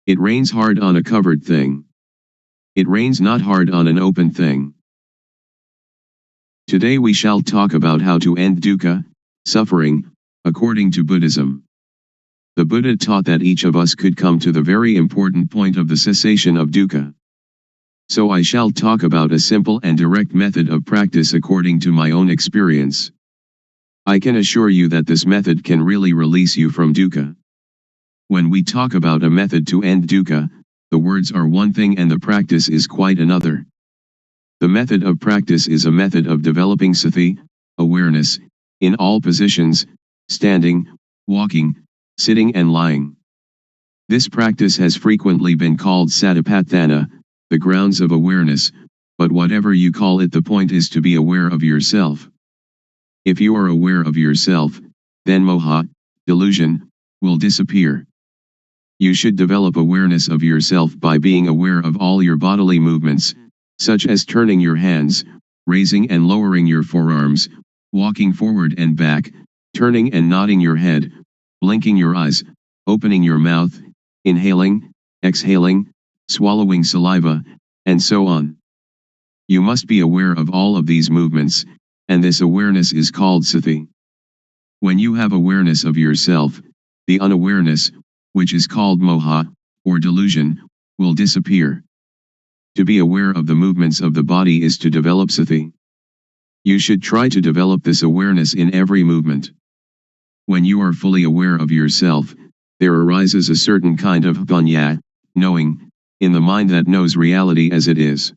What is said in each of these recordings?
It rains hard on a covered thing. It rains not hard on an open thing. Today we shall talk about how to end dukkha, suffering, according to Buddhism. The Buddha taught that each of us could come to the very important point of the cessation of dukkha. So I shall talk about a simple and direct method of practice according to my own experience. I can assure you that this method can really release you from dukkha. When we talk about a method to end dukkha, the words are one thing and the practice is quite another. The method of practice is a method of developing sati, awareness, in all positions, standing, walking, sitting and lying. This practice has frequently been called satipatthana, the grounds of awareness, but whatever you call it, the point is to be aware of yourself. If you are aware of yourself, then moha, delusion, will disappear. You should develop awareness of yourself by being aware of all your bodily movements, such as turning your hands, raising and lowering your forearms, walking forward and back, turning and nodding your head, blinking your eyes, opening your mouth, inhaling, exhaling, swallowing saliva, and so on. You must be aware of all of these movements, and this awareness is called sati. When you have awareness of yourself, the unawareness, which is called moha, or delusion, will disappear. To be aware of the movements of the body is to develop sati. You should try to develop this awareness in every movement. When you are fully aware of yourself, there arises a certain kind of panya, knowing, in the mind that knows reality as it is.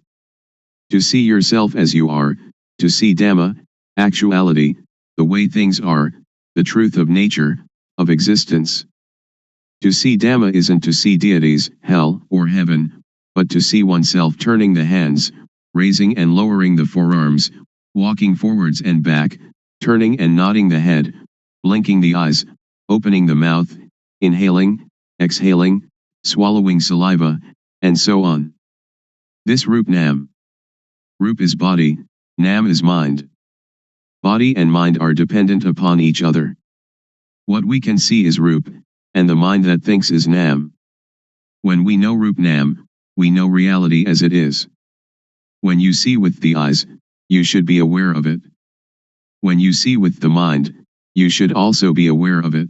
To see yourself as you are, to see Dhamma, actuality, the way things are, the truth of nature, of existence. To see Dhamma isn't to see deities, hell, or heaven, but to see oneself turning the hands, raising and lowering the forearms, walking forwards and back, turning and nodding the head, blinking the eyes, opening the mouth, inhaling, exhaling, swallowing saliva, and so on. This Rup Nam. Rup is body, Nam is mind. Body and mind are dependent upon each other. What we can see is Rup, and the mind that thinks is Nam. When we know Rup Nam, we know reality as it is. When you see with the eyes, you should be aware of it. When you see with the mind, you should also be aware of it.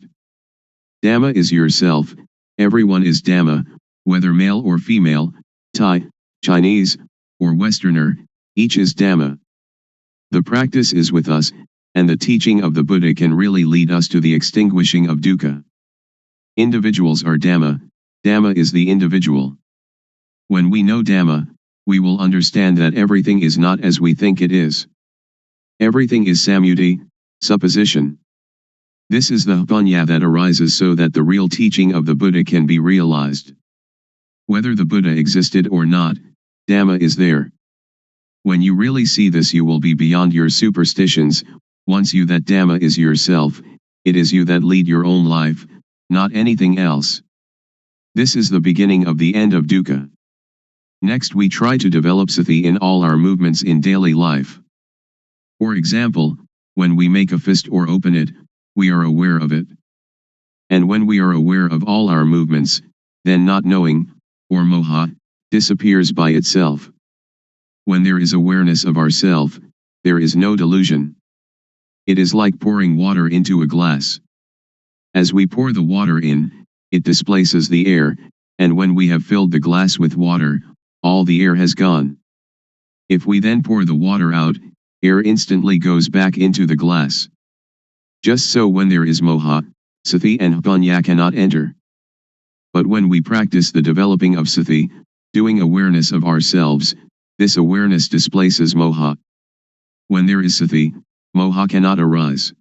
Dhamma is yourself, everyone is Dhamma, whether male or female, Thai, Chinese, or Westerner, each is Dhamma. The practice is with us, and the teaching of the Buddha can really lead us to the extinguishing of dukkha. Individuals are Dhamma, Dhamma is the individual. When we know Dhamma, we will understand that everything is not as we think it is. Everything is samyuti, supposition. This is the panya that arises so that the real teaching of the Buddha can be realized. Whether the Buddha existed or not, Dhamma is there. When you really see this, you will be beyond your superstitions. Once you that Dhamma is yourself, it is you that lead your own life, not anything else. This is the beginning of the end of dukkha. Next we try to develop sati in all our movements in daily life. For example, when we make a fist or open it, we are aware of it. And when we are aware of all our movements, then not knowing, or moha, disappears by itself. When there is awareness of ourself, there is no delusion. It is like pouring water into a glass. As we pour the water in, it displaces the air, and when we have filled the glass with water, all the air has gone. If we then pour the water out, air instantly goes back into the glass. Just so when there is moha, sati and panya cannot enter. But when we practice the developing of sati, doing awareness of ourselves, this awareness displaces moha. When there is sati, moha cannot arise.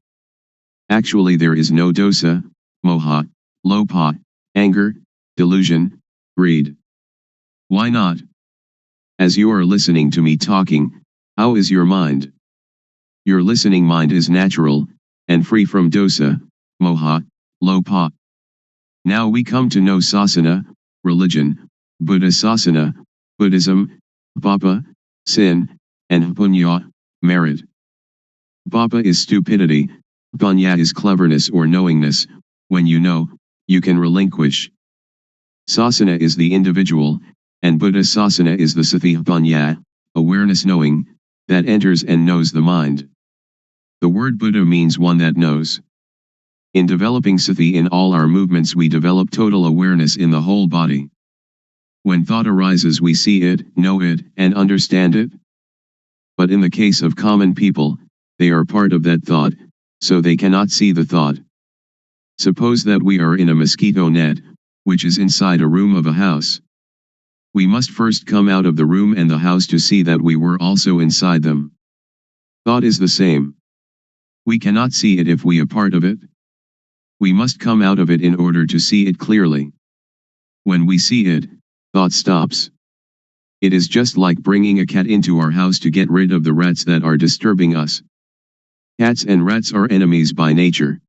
Actually there is no dosa, moha, lopa, anger, delusion, greed. Why not? As you are listening to me talking, how is your mind? Your listening mind is natural, and free from dosa, moha, lopa. Now we come to know sasana, religion, Buddha sasana, Buddhism, papa, sin, and punya, merit. Papa is stupidity, punya is cleverness or knowingness. When you know, you can relinquish. Sasana is the individual, and Buddha sasana is the sati punya, awareness knowing, that enters and knows the mind. The word Buddha means one that knows. In developing sati in all our movements we develop total awareness in the whole body. When thought arises we see it, know it, and understand it. But in the case of common people, they are part of that thought, so they cannot see the thought. Suppose that we are in a mosquito net, which is inside a room of a house. We must first come out of the room and the house to see that we were also inside them. Thought is the same. We cannot see it if we are part of it. We must come out of it in order to see it clearly. When we see it, thought stops. It is just like bringing a cat into our house to get rid of the rats that are disturbing us. Cats and rats are enemies by nature.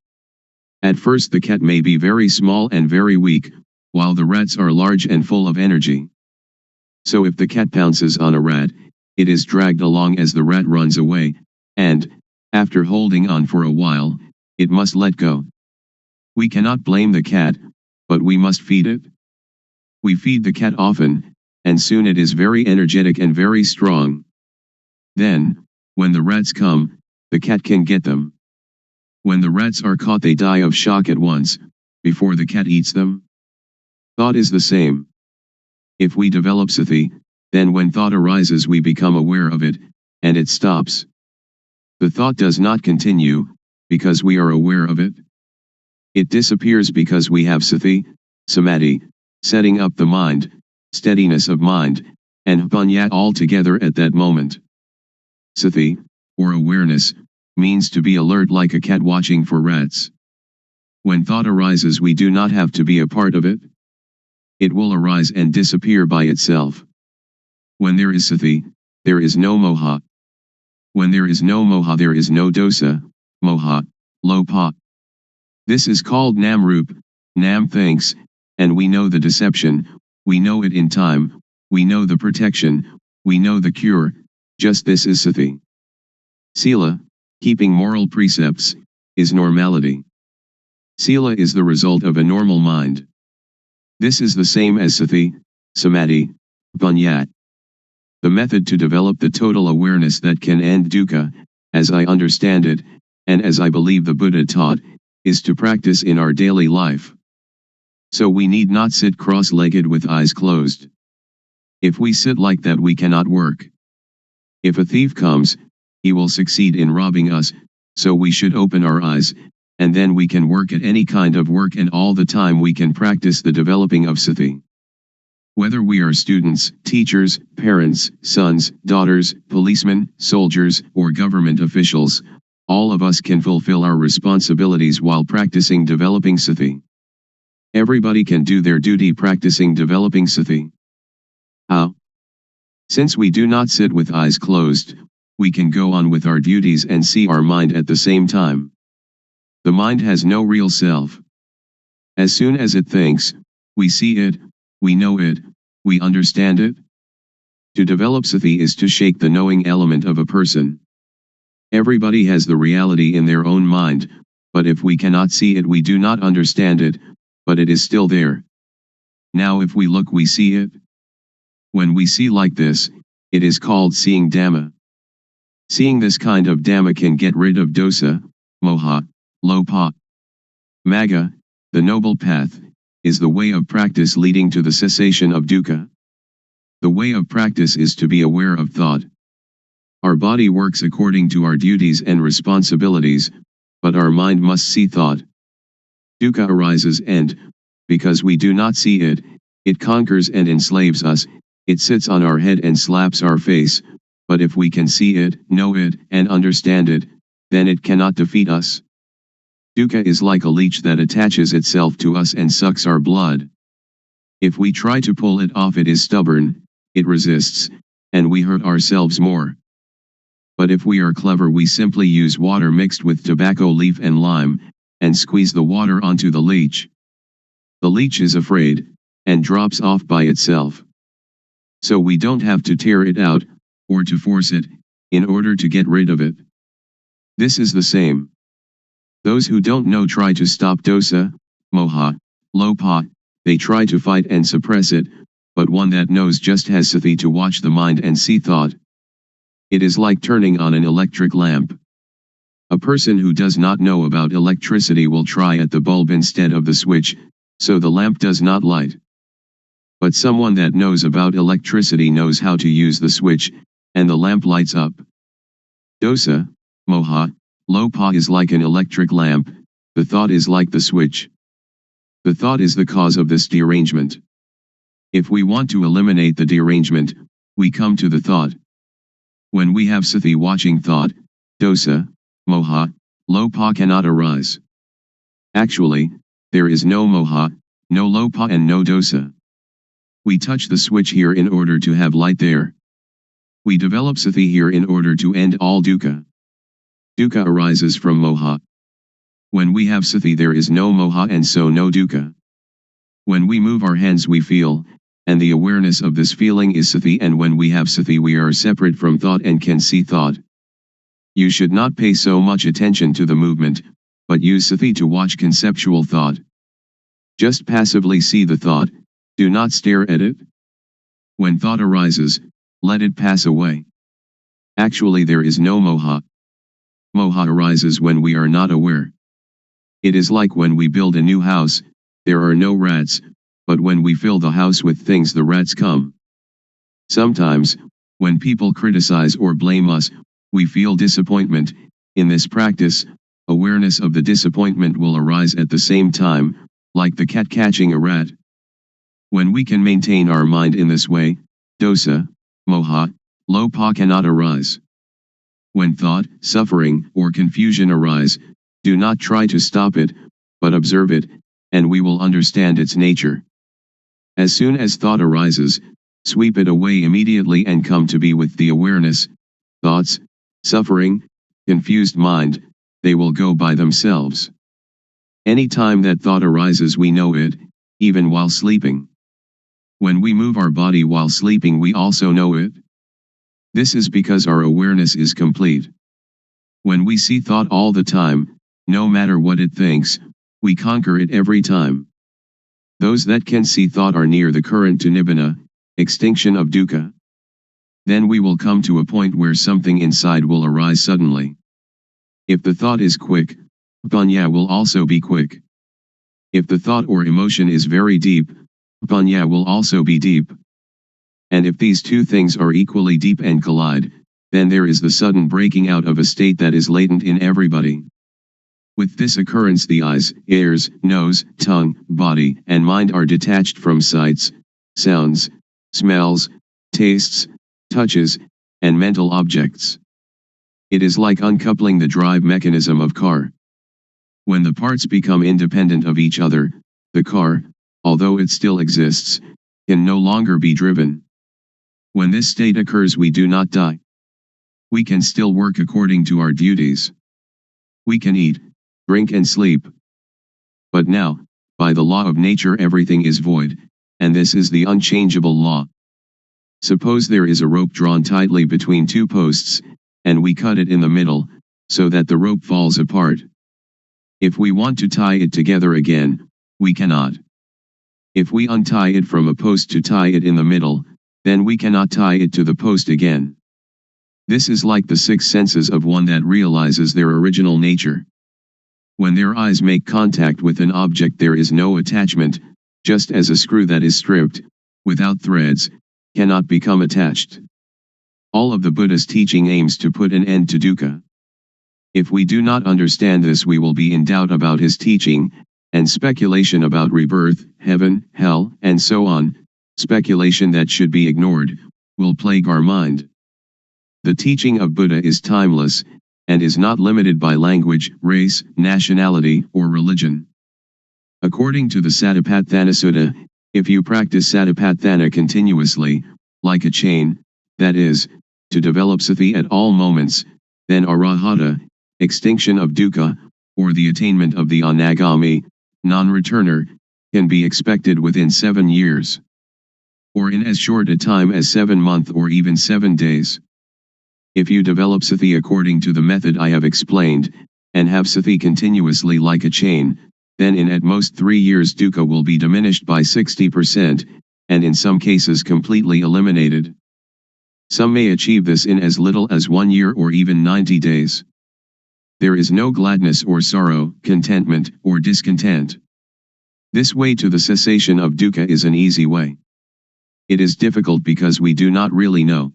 At first the cat may be very small and very weak, while the rats are large and full of energy. So if the cat pounces on a rat, it is dragged along as the rat runs away, and, after holding on for a while, it must let go. We cannot blame the cat, but we must feed it. We feed the cat often, and soon it is very energetic and very strong. Then, when the rats come, the cat can get them. When the rats are caught they die of shock at once, before the cat eats them. Thought is the same. If we develop sati, then when thought arises we become aware of it, and it stops. The thought does not continue, because we are aware of it. It disappears because we have sati, samadhi, setting up the mind, steadiness of mind, and punya all together at that moment. Sati, or awareness, means to be alert like a cat watching for rats. When thought arises we do not have to be a part of it. It will arise and disappear by itself. When there is sati, there is no moha. When there is no moha there is no dosa, moha, lopa. This is called namrup, nam thinks, and we know the deception, we know it in time, we know the protection, we know the cure, just this is sati. Sila, keeping moral precepts, is normality. Sila is the result of a normal mind. This is the same as sati, samadhi, punya. The method to develop the total awareness that can end dukkha, as I understand it, and as I believe the Buddha taught, is to practice in our daily life. So we need not sit cross-legged with eyes closed. If we sit like that we cannot work. If a thief comes, he will succeed in robbing us, so we should open our eyes, and then we can work at any kind of work and all the time we can practice the developing of sati. Whether we are students, teachers, parents, sons, daughters, policemen, soldiers, or government officials, all of us can fulfill our responsibilities while practicing developing sati. Everybody can do their duty practicing developing sati. How? Since we do not sit with eyes closed, we can go on with our duties and see our mind at the same time. The mind has no real self. As soon as it thinks, we see it, we know it, we understand it. To develop sati is to shake the knowing element of a person. Everybody has the reality in their own mind, but if we cannot see it we do not understand it, but it is still there. Now if we look we see it. When we see like this, it is called seeing Dhamma. Seeing this kind of Dhamma can get rid of dosa, moha, lopa. Magga, the noble path, is the way of practice leading to the cessation of dukkha. The way of practice is to be aware of thought. Our body works according to our duties and responsibilities, but our mind must see thought. Dukkha arises and, because we do not see it, it conquers and enslaves us, it sits on our head and slaps our face, but if we can see it, know it, and understand it, then it cannot defeat us. Dukkha is like a leech that attaches itself to us and sucks our blood. If we try to pull it off, it is stubborn, it resists, and we hurt ourselves more. But if we are clever, we simply use water mixed with tobacco leaf and lime, and squeeze the water onto the leech. The leech is afraid, and drops off by itself. So we don't have to tear it out, or to force it, in order to get rid of it. This is the same. Those who don't know try to stop dosa, moha, lopa, they try to fight and suppress it, but one that knows just has sati to watch the mind and see thought. It is like turning on an electric lamp. A person who does not know about electricity will try at the bulb instead of the switch, so the lamp does not light. But someone that knows about electricity knows how to use the switch, and the lamp lights up. Dosa, moha, lopa is like an electric lamp, the thought is like the switch. The thought is the cause of this derangement. If we want to eliminate the derangement, we come to the thought. When we have sati watching thought, dosa, moha, lopa cannot arise. Actually, there is no moha, no lopa and no dosa. We touch the switch here in order to have light there. We develop sati here in order to end all dukkha. Dukkha arises from moha. When we have sati there is no moha and so no dukkha. When we move our hands we feel, and the awareness of this feeling is sati, and when we have sati we are separate from thought and can see thought. You should not pay so much attention to the movement, but use sati to watch conceptual thought. Just passively see the thought, do not stare at it. When thought arises, let it pass away. Actually there is no moha. Moha arises when we are not aware. It is like when we build a new house, there are no rats, but when we fill the house with things the rats come. Sometimes, when people criticize or blame us, we feel disappointment. In this practice, awareness of the disappointment will arise at the same time, like the cat catching a rat. When we can maintain our mind in this way, dosa, moha, lopa cannot arise. When thought, suffering, or confusion arise, do not try to stop it, but observe it, and we will understand its nature. As soon as thought arises, sweep it away immediately and come to be with the awareness. Thoughts, suffering, confused mind, they will go by themselves. Any time that thought arises we know it, even while sleeping. When we move our body while sleeping we also know it. This is because our awareness is complete. When we see thought all the time, no matter what it thinks, we conquer it every time. Those that can see thought are near the current to nibbana, extinction of dukkha. Then we will come to a point where something inside will arise suddenly. If the thought is quick, panya will also be quick. If the thought or emotion is very deep, panya will also be deep. And if these two things are equally deep and collide, then there is the sudden breaking out of a state that is latent in everybody. With this occurrence the eyes, ears, nose, tongue, body, and mind are detached from sights, sounds, smells, tastes, touches, and mental objects. It is like uncoupling the drive mechanism of car. When the parts become independent of each other, the car, although it still exists, can no longer be driven. When this state occurs we do not die. We can still work according to our duties. We can eat, drink and sleep. But now, by the law of nature everything is void, and this is the unchangeable law. Suppose there is a rope drawn tightly between two posts, and we cut it in the middle, so that the rope falls apart. If we want to tie it together again, we cannot. If we untie it from a post to tie it in the middle, then we cannot tie it to the post again. This is like the six senses of one that realizes their original nature. When their eyes make contact with an object there is no attachment, just as a screw that is stripped, without threads, cannot become attached. All of the Buddha's teaching aims to put an end to dukkha. If we do not understand this we will be in doubt about his teaching, and speculation about rebirth, heaven, hell, and so on, speculation that should be ignored, will plague our mind. The teaching of Buddha is timeless, and is not limited by language, race, nationality, or religion. According to the Satipatthana Sutta, if you practice Satipatthana continuously, like a chain, that is, to develop sati at all moments, then arahata, extinction of dukkha, or the attainment of the anagami, non-returner, can be expected within 7 years. Or in as short a time as 7 months or even 7 days. If you develop sati according to the method I have explained, and have sati continuously like a chain, then in at most 3 years dukkha will be diminished by 60%, and in some cases completely eliminated. Some may achieve this in as little as 1 year or even 90 days. There is no gladness or sorrow, contentment or discontent. This way to the cessation of dukkha is an easy way. It is difficult because we do not really know.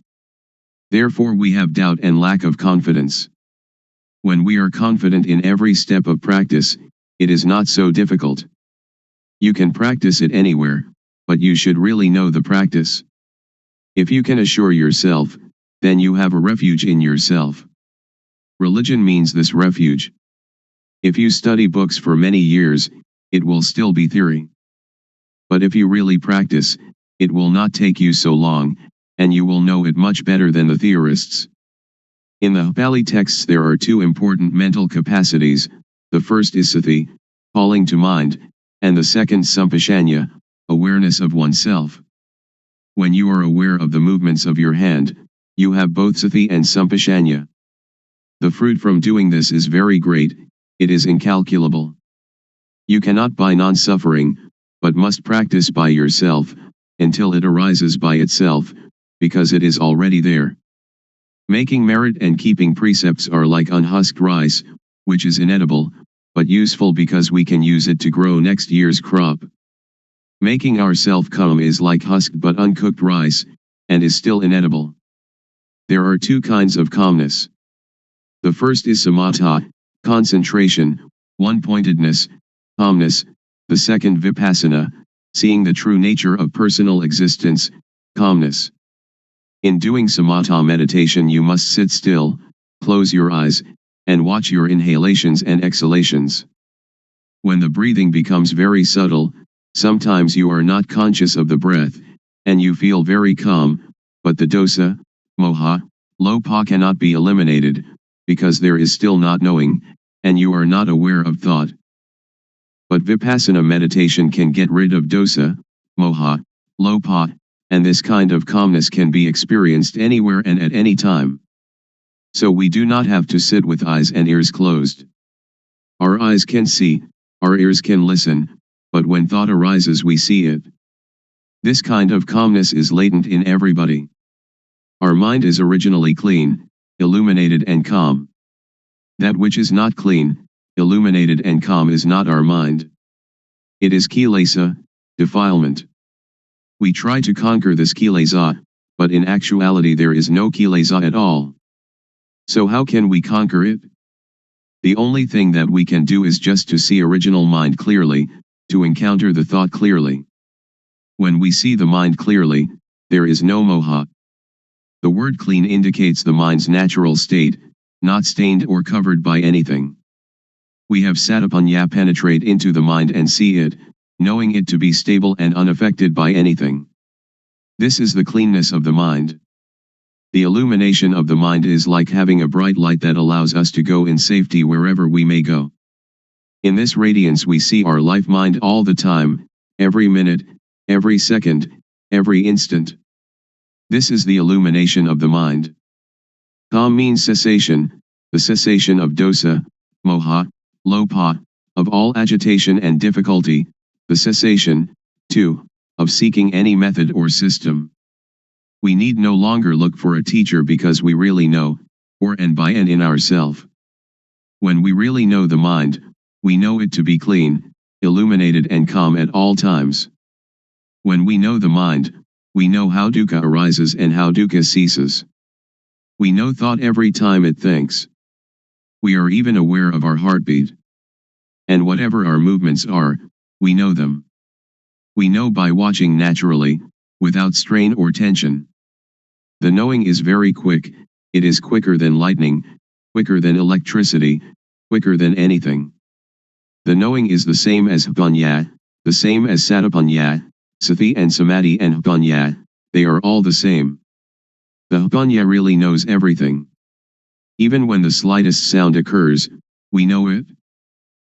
Therefore we have doubt and lack of confidence. When we are confident in every step of practice, it is not so difficult. You can practice it anywhere, but you should really know the practice. If you can assure yourself, then you have a refuge in yourself. Religion means this refuge. If you study books for many years, it will still be theory. But if you really practice, it will not take you so long, and you will know it much better than the theorists. In the Pali texts there are 2 important mental capacities, the first is sati, calling to mind, and the second sampashanya, awareness of oneself. When you are aware of the movements of your hand, you have both sati and sampashanya. The fruit from doing this is very great, it is incalculable. You cannot buy non-suffering, but must practice by yourself, until it arises by itself, because it is already there. Making merit and keeping precepts are like unhusked rice, which is inedible, but useful because we can use it to grow next year's crop. Making ourself calm is like husked but uncooked rice, and is still inedible. There are 2 kinds of calmness. The first is samatha, concentration, one-pointedness, calmness, the second vipassana, seeing the true nature of personal existence, calmness. In doing samatha meditation you must sit still, close your eyes, and watch your inhalations and exhalations. When the breathing becomes very subtle, sometimes you are not conscious of the breath, and you feel very calm, but the dosa, moha, lopa cannot be eliminated, because there is still not knowing, and you are not aware of thought. But vipassana meditation can get rid of dosa, moha, lopa, and this kind of calmness can be experienced anywhere and at any time. So we do not have to sit with eyes and ears closed. Our eyes can see, our ears can listen, but when thought arises we see it. This kind of calmness is latent in everybody. Our mind is originally clean, illuminated and calm. That which is not clean, illuminated and calm is not our mind. It is kilesa, defilement. We try to conquer this kilesa, but in actuality there is no kilesa at all. So how can we conquer it? The only thing that we can do is just to see original mind clearly, to encounter the thought clearly. When we see the mind clearly, there is no moha. The word clean indicates the mind's natural state, not stained or covered by anything. We have satipanya penetrate into the mind and see it, knowing it to be stable and unaffected by anything. This is the cleanness of the mind. The illumination of the mind is like having a bright light that allows us to go in safety wherever we may go. In this radiance we see our life mind all the time, every minute, every second, every instant. This is the illumination of the mind. Calm means cessation, the cessation of dosa, moha, lopa, of all agitation and difficulty, the cessation, too, of seeking any method or system. We need no longer look for a teacher because we really know, for and by and in ourself. When we really know the mind, we know it to be clean, illuminated and calm at all times. When we know the mind, we know how dukkha arises and how dukkha ceases. We know thought every time it thinks. We are even aware of our heartbeat. And whatever our movements are, we know them. We know by watching naturally, without strain or tension. The knowing is very quick, it is quicker than lightning, quicker than electricity, quicker than anything. The knowing is the same as Hpanya, the same as Satipanya, Sati and Samadhi and Hpanya, they are all the same. The Hpanya really knows everything. Even when the slightest sound occurs, we know it.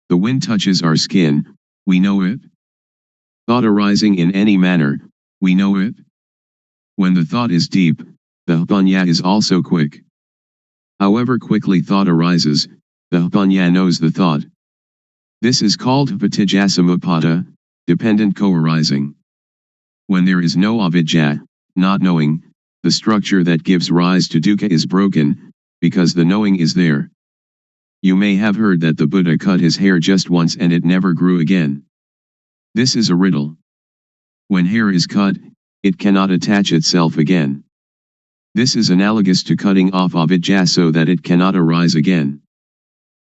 The wind touches our skin, we know it. Thought arising in any manner, we know it. When the thought is deep, the Hpanya is also quick. However quickly thought arises, the Hpanya knows the thought. This is called Hpatijassamuppada, dependent co-arising. When there is no avidya, not knowing, the structure that gives rise to dukkha is broken, because the knowing is there. You may have heard that the Buddha cut his hair just once and it never grew again. This is a riddle. When hair is cut, it cannot attach itself again. This is analogous to cutting off avidya so that it cannot arise again.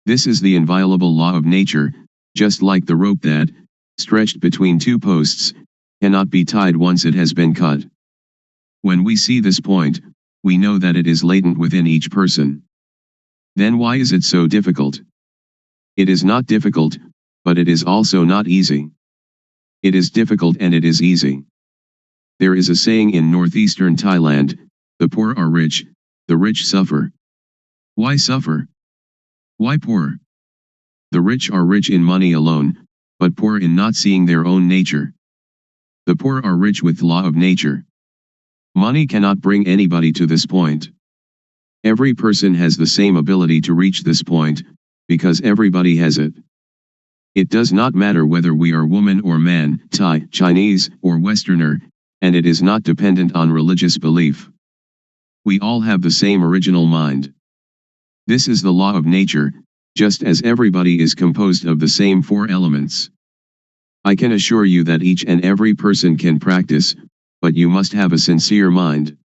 This is the inviolable law of nature, just like the rope that, stretched between two posts, cannot be tied once it has been cut. When we see this point, we know that it is latent within each person. Then why is it so difficult? It is not difficult, but it is also not easy. It is difficult and it is easy. There is a saying in northeastern Thailand, the poor are rich, the rich suffer. Why suffer? Why poor? The rich are rich in money alone, but poor in not seeing their own nature. The poor are rich with law of nature. Money cannot bring anybody to this point. Every person has the same ability to reach this point, because everybody has it. It does not matter whether we are woman or man, Thai, Chinese, or Westerner, and it is not dependent on religious belief. We all have the same original mind. This is the law of nature, just as everybody is composed of the same four elements. I can assure you that each and every person can practice, but you must have a sincere mind.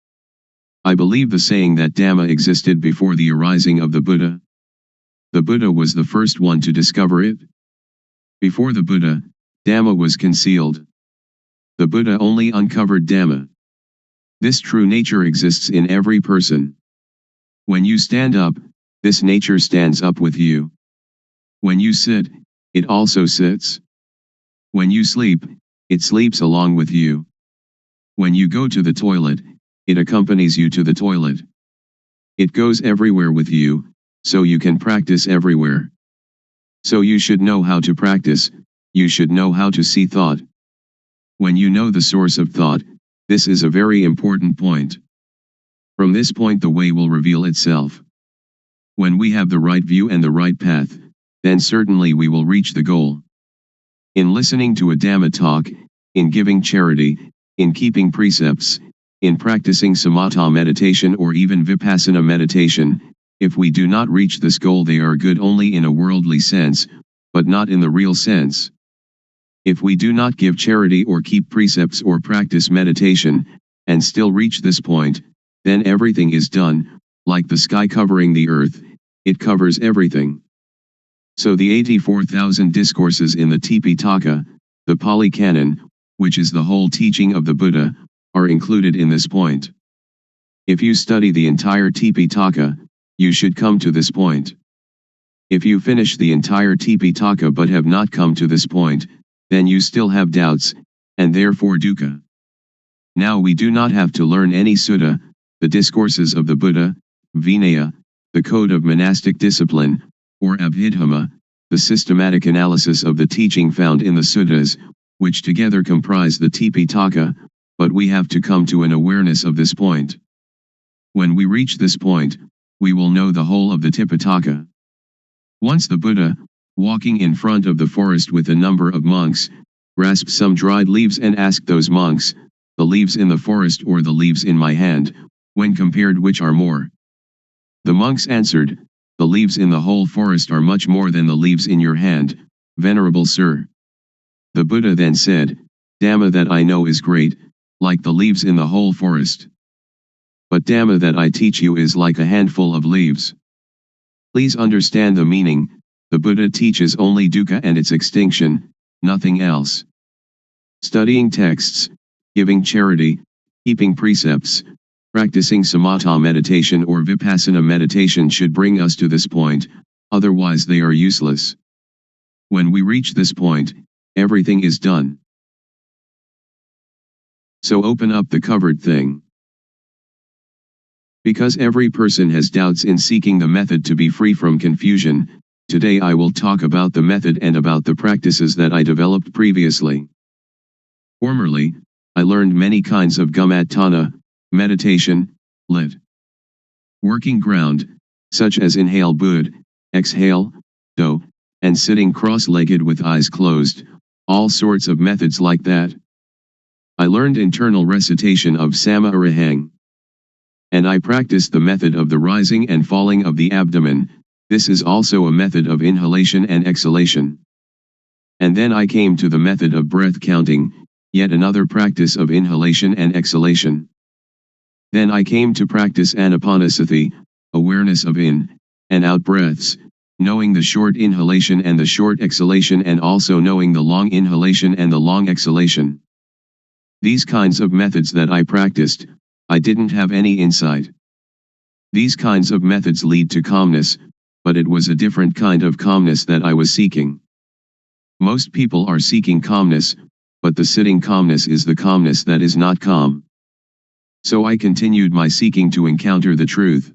I believe the saying that Dhamma existed before the arising of the Buddha. The Buddha was the first one to discover it. Before the Buddha, Dhamma was concealed. The Buddha only uncovered Dhamma. This true nature exists in every person. When you stand up, this nature stands up with you. When you sit, it also sits. When you sleep, it sleeps along with you. When you go to the toilet, it accompanies you to the toilet. It goes everywhere with you, so you can practice everywhere. So you should know how to practice, you should know how to see thought. When you know the source of thought, this is a very important point. From this point the way will reveal itself. When we have the right view and the right path, then certainly we will reach the goal. In listening to a Dhamma talk, in giving charity, in keeping precepts, in practicing samatha meditation or even Vipassana meditation, if we do not reach this goal they are good only in a worldly sense, but not in the real sense. If we do not give charity or keep precepts or practice meditation, and still reach this point, then everything is done, like the sky covering the earth, it covers everything. So the 84,000 discourses in the Tipitaka, the Pali Canon, which is the whole teaching of the Buddha, are included in this point. If you study the entire Tipitaka, you should come to this point. If you finish the entire Tipitaka but have not come to this point, then you still have doubts, and therefore dukkha. Now we do not have to learn any sutta, the discourses of the Buddha, Vinaya, the code of monastic discipline, or Abhidhamma, the systematic analysis of the teaching found in the suttas, which together comprise the Tipitaka, but we have to come to an awareness of this point. When we reach this point, we will know the whole of the Tipitaka. Once the Buddha, walking in front of the forest with a number of monks, grasped some dried leaves and asked those monks, the leaves in the forest or the leaves in my hand, when compared which are more? The monks answered, the leaves in the whole forest are much more than the leaves in your hand, venerable sir. The Buddha then said, Dhamma that I know is great, like the leaves in the whole forest. But Dhamma that I teach you is like a handful of leaves. Please understand the meaning, the Buddha teaches only dukkha and its extinction, nothing else. Studying texts, giving charity, keeping precepts, Practicing samatha meditation or vipassana meditation should bring us to this point, otherwise they are useless. When we reach this point, everything is done. So open up the covered thing. Because every person has doubts in seeking the method to be free from confusion, today I will talk about the method and about the practices that I developed previously. Formerly, I learned many kinds of gumatana, meditation, lit. Working ground, such as inhale bud, exhale, do, and sitting cross-legged with eyes closed, all sorts of methods like that. I learned internal recitation of sama arahang. And I practiced the method of the rising and falling of the abdomen. This is also a method of inhalation and exhalation. And then I came to the method of breath counting, yet another practice of inhalation and exhalation. Then I came to practice anapanasati, awareness of in and out breaths, knowing the short inhalation and the short exhalation and also knowing the long inhalation and the long exhalation. These kinds of methods that I practiced, I didn't have any insight. These kinds of methods lead to calmness, but it was a different kind of calmness that I was seeking. Most people are seeking calmness, but the sitting calmness is the calmness that is not calm. So I continued my seeking to encounter the truth.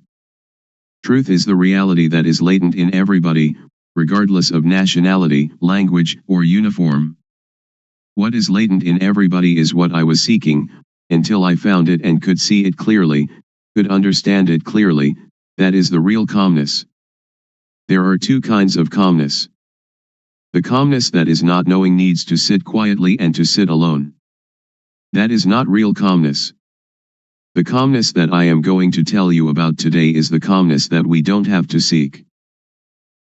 Truth is the reality that is latent in everybody, regardless of nationality, language, or uniform. What is latent in everybody is what I was seeking, until I found it and could see it clearly, could understand it clearly. That is the real calmness. There are two kinds of calmness. The calmness that is not knowing needs to sit quietly and to sit alone. That is not real calmness. The calmness that I am going to tell you about today is the calmness that we don't have to seek.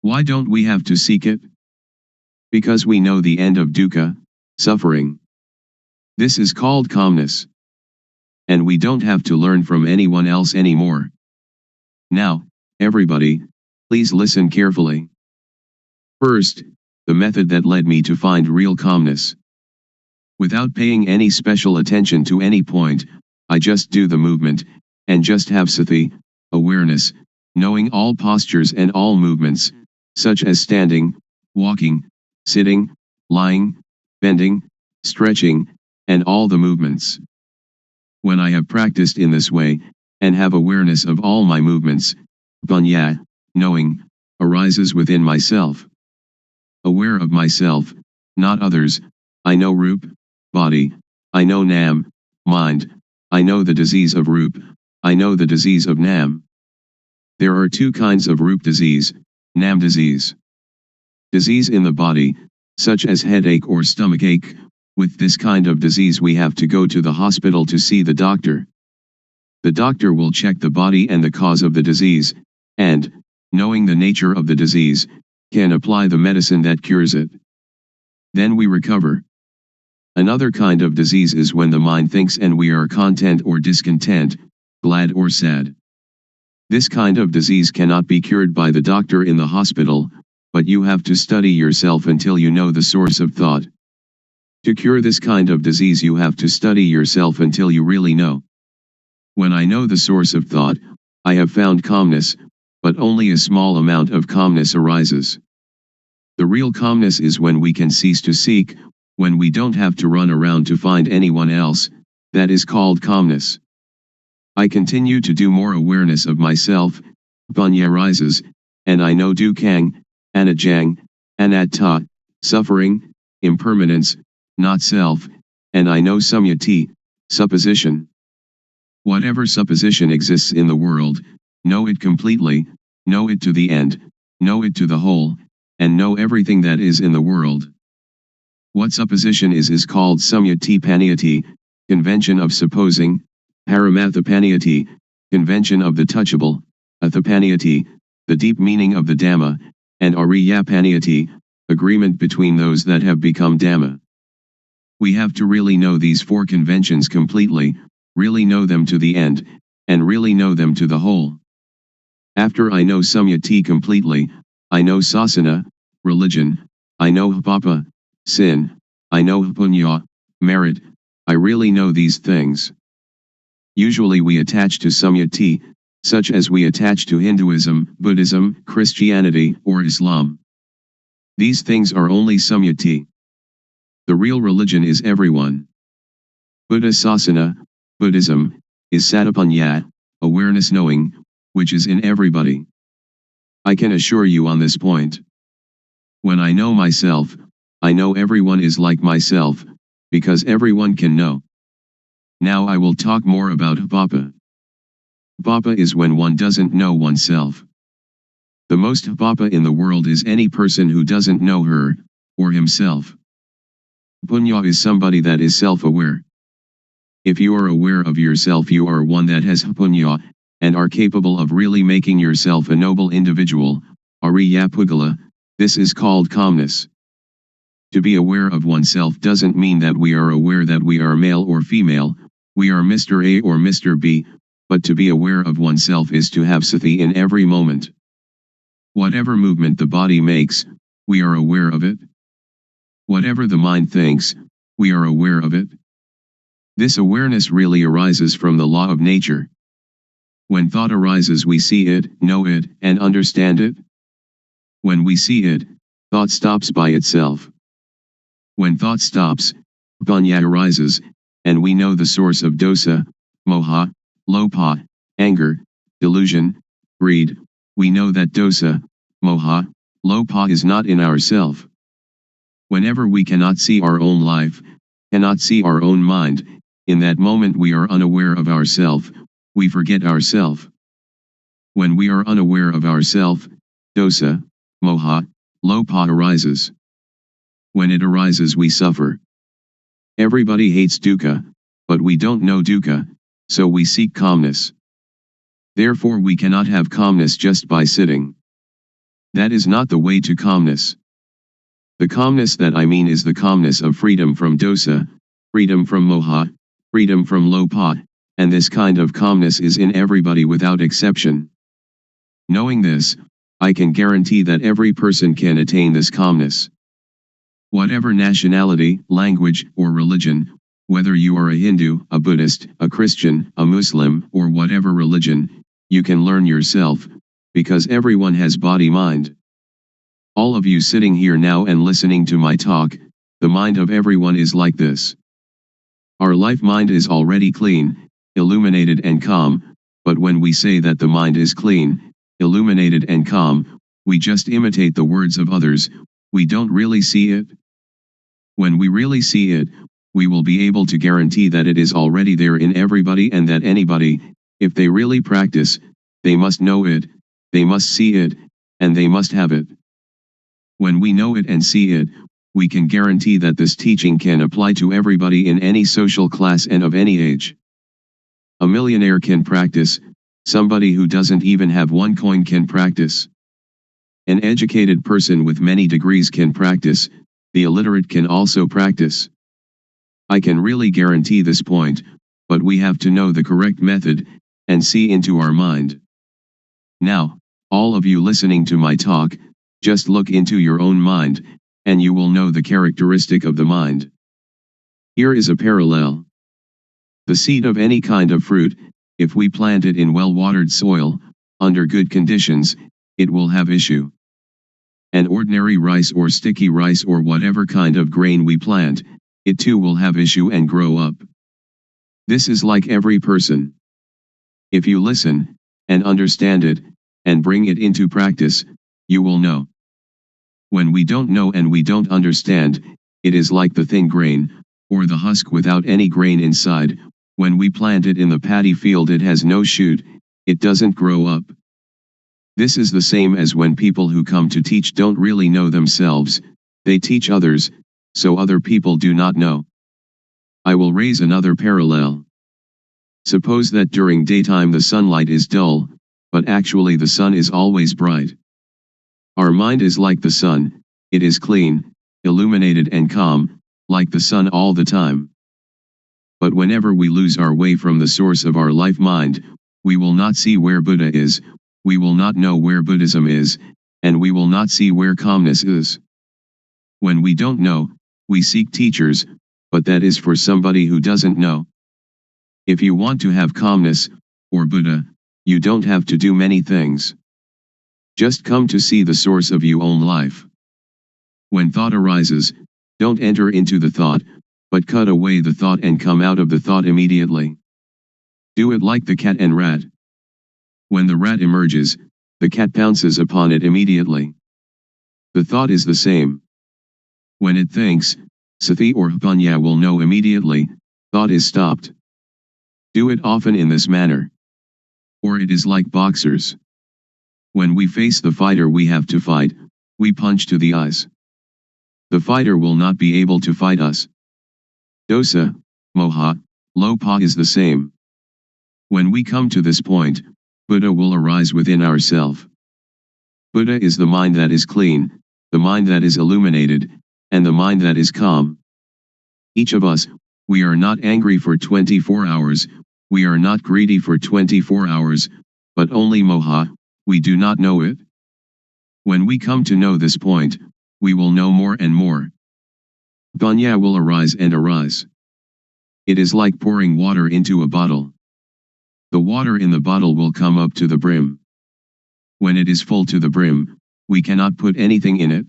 Why don't we have to seek it? Because we know the end of dukkha, suffering. This is called calmness. And we don't have to learn from anyone else anymore. Now, everybody, please listen carefully. First, the method that led me to find real calmness. Without paying any special attention to any point, I just do the movement, and just have sati, awareness, knowing all postures and all movements, such as standing, walking, sitting, lying, bending, stretching, and all the movements. When I have practiced in this way, and have awareness of all my movements, panya, knowing, arises within myself. Aware of myself, not others, I know rup, body, I know nam, mind, I know the disease of rup, I know the disease of nam. There are two kinds of rup disease, nam disease. Disease in the body, such as headache or stomachache. With this kind of disease we have to go to the hospital to see the doctor. The doctor will check the body and the cause of the disease, and, knowing the nature of the disease, can apply the medicine that cures it. Then we recover. Another kind of disease is when the mind thinks and we are content or discontent, glad or sad. This kind of disease cannot be cured by the doctor in the hospital, but you have to study yourself until you know the source of thought. To cure this kind of disease you have to study yourself until you really know. When I know the source of thought, I have found calmness, but only a small amount of calmness arises. The real calmness is when we can cease to seek, when we don't have to run around to find anyone else, that is called calmness. I continue to do more awareness of myself, panya rises, and I know dukkang, anajang, anatta, suffering, impermanence, not self, and I know samyati, supposition. Whatever supposition exists in the world, know it completely, know it to the end, know it to the whole, and know everything that is in the world. What supposition is called samyati paniyati, convention of supposing, paramathapaniyati, convention of the touchable, athapaniyati, the deep meaning of the Dhamma, and ariyapaniyati, agreement between those that have become Dhamma. We have to really know these four conventions completely, really know them to the end, and really know them to the whole. After I know samyati completely, I know sasana, religion, I know papa, sin, I know punya, merit, I really know these things. Usually we attach to samyati, such as we attach to Hinduism, Buddhism, Christianity, or Islam. These things are only samyati. The real religion is everyone. Buddha Sasana, Buddhism, is satapanya, awareness knowing, which is in everybody. I can assure you on this point. When I know myself, I know everyone is like myself, because everyone can know. Now I will talk more about vipapa. Vipapa is when one doesn't know oneself. The most vipapa in the world is any person who doesn't know her, or himself. Punya is somebody that is self-aware. If you are aware of yourself, you are one that has punya, and are capable of really making yourself a noble individual, Ariya Pugala. This is called calmness. To be aware of oneself doesn't mean that we are aware that we are male or female, we are Mr. A or Mr. B, but to be aware of oneself is to have sati in every moment. Whatever movement the body makes, we are aware of it. Whatever the mind thinks, we are aware of it. This awareness really arises from the law of nature. When thought arises, we see it, know it, and understand it. When we see it, thought stops by itself. When thought stops, punya arises, and we know the source of dosa, moha, lopa, anger, delusion, greed. We know that dosa, moha, lopa is not in ourself. Whenever we cannot see our own life, cannot see our own mind, in that moment we are unaware of ourself, we forget ourself. When we are unaware of ourself, dosa, moha, lopa arises. When it arises, we suffer. Everybody hates dukkha, but we don't know dukkha, so we seek calmness. Therefore we cannot have calmness just by sitting. That is not the way to calmness. The calmness that I mean is the calmness of freedom from dosa, freedom from moha, freedom from lopa, and this kind of calmness is in everybody without exception. Knowing this, I can guarantee that every person can attain this calmness. Whatever nationality, language, or religion, whether you are a Hindu, a Buddhist, a Christian, a Muslim, or whatever religion, you can learn yourself, because everyone has body-mind. All of you sitting here now and listening to my talk, the mind of everyone is like this. Our life mind is already clean, illuminated and calm, but when we say that the mind is clean, illuminated and calm, we just imitate the words of others, we don't really see it. When we really see it, we will be able to guarantee that it is already there in everybody and that anybody, if they really practice, they must know it, they must see it, and they must have it. When we know it and see it, we can guarantee that this teaching can apply to everybody in any social class and of any age. A millionaire can practice, somebody who doesn't even have one coin can practice. An educated person with many degrees can practice, the illiterate can also practice. I can really guarantee this point, but we have to know the correct method, and see into our mind. Now, all of you listening to my talk, just look into your own mind, and you will know the characteristic of the mind. Here is a parallel. The seed of any kind of fruit, if we plant it in well-watered soil, under good conditions, it will have issue. An ordinary rice or sticky rice or whatever kind of grain we plant, it too will have issue and grow up. This is like every person. If you listen, and understand it, and bring it into practice, you will know. When we don't know and we don't understand, it is like the thin grain, or the husk without any grain inside. When we plant it in the paddy field, it has no shoot, it doesn't grow up. This is the same as when people who come to teach don't really know themselves, they teach others, so other people do not know. I will raise another parallel. Suppose that during daytime the sunlight is dull, but actually the sun is always bright. Our mind is like the sun, it is clean, illuminated and calm, like the sun all the time. But whenever we lose our way from the source of our life mind, we will not see where Buddha is, we will not know where Buddhism is, and we will not see where calmness is. When we don't know, we seek teachers, but that is for somebody who doesn't know. If you want to have calmness, or Buddha, you don't have to do many things. Just come to see the source of your own life. When thought arises, don't enter into the thought, but cut away the thought and come out of the thought immediately. Do it like the cat and rat. When the rat emerges, the cat pounces upon it immediately. The thought is the same. When it thinks, sati or panya will know immediately, thought is stopped. Do it often in this manner. Or it is like boxers. When we face the fighter we have to fight, we punch to the eyes. The fighter will not be able to fight us. Dosa, moha, lopa is the same. When we come to this point, Buddha will arise within ourself. Buddha is the mind that is clean, the mind that is illuminated, and the mind that is calm. Each of us, we are not angry for 24 hours, we are not greedy for 24 hours, but only moha, we do not know it. When we come to know this point, we will know more and more. Panya will arise and arise. It is like pouring water into a bottle. The water in the bottle will come up to the brim. When it is full to the brim, we cannot put anything in it.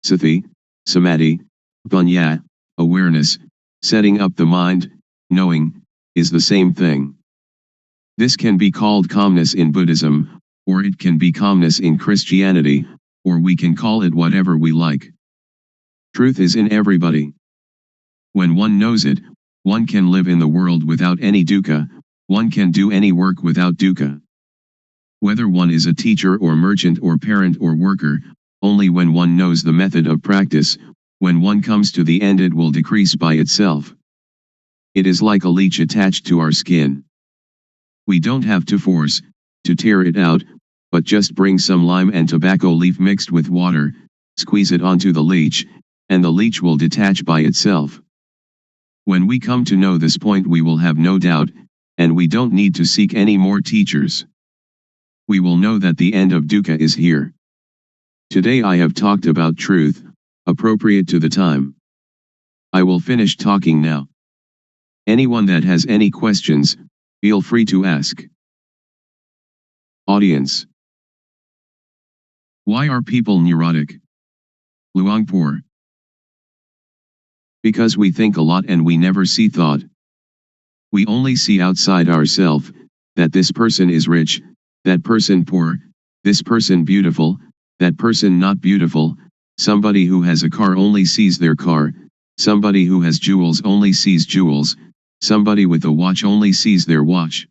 Sati, samadhi, panya, awareness, setting up the mind, knowing, is the same thing. This can be called calmness in Buddhism, or it can be calmness in Christianity, or we can call it whatever we like. Truth is in everybody. When one knows it, one can live in the world without any dukkha, one can do any work without dukkha. Whether one is a teacher or merchant or parent or worker, only when one knows the method of practice, when one comes to the end it will decrease by itself. It is like a leech attached to our skin. We don't have to force, to tear it out, but just bring some lime and tobacco leaf mixed with water, squeeze it onto the leech, and the leech will detach by itself. When we come to know this point we will have no doubt, and we don't need to seek any more teachers. We will know that the end of dukkha is here. Today I have talked about truth, appropriate to the time. I will finish talking now. Anyone that has any questions, feel free to ask. Audience. Why are people neurotic? Luangpor. Because we think a lot and we never see thought. We only see outside ourselves, that this person is rich, that person poor, this person beautiful, that person not beautiful, somebody who has a car only sees their car, somebody who has jewels only sees jewels, somebody with a watch only sees their watch.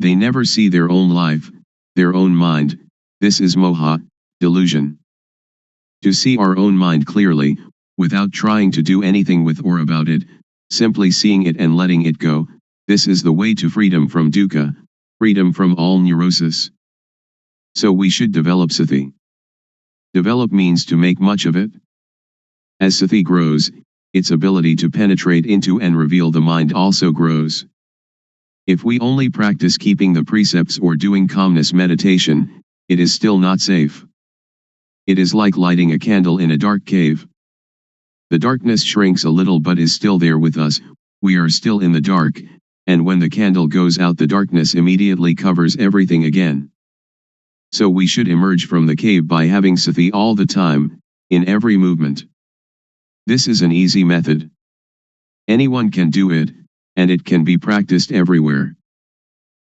They never see their own life, their own mind. This is moha, delusion. To see our own mind clearly, without trying to do anything with or about it, simply seeing it and letting it go, this is the way to freedom from dukkha, freedom from all neurosis. So we should develop sati. Develop means to make much of it. As sati grows, its ability to penetrate into and reveal the mind also grows. If we only practice keeping the precepts or doing calmness meditation, it is still not safe. It is like lighting a candle in a dark cave. The darkness shrinks a little but is still there with us, we are still in the dark, and when the candle goes out the darkness immediately covers everything again. So we should emerge from the cave by having sati all the time, in every movement. This is an easy method. Anyone can do it, and it can be practiced everywhere.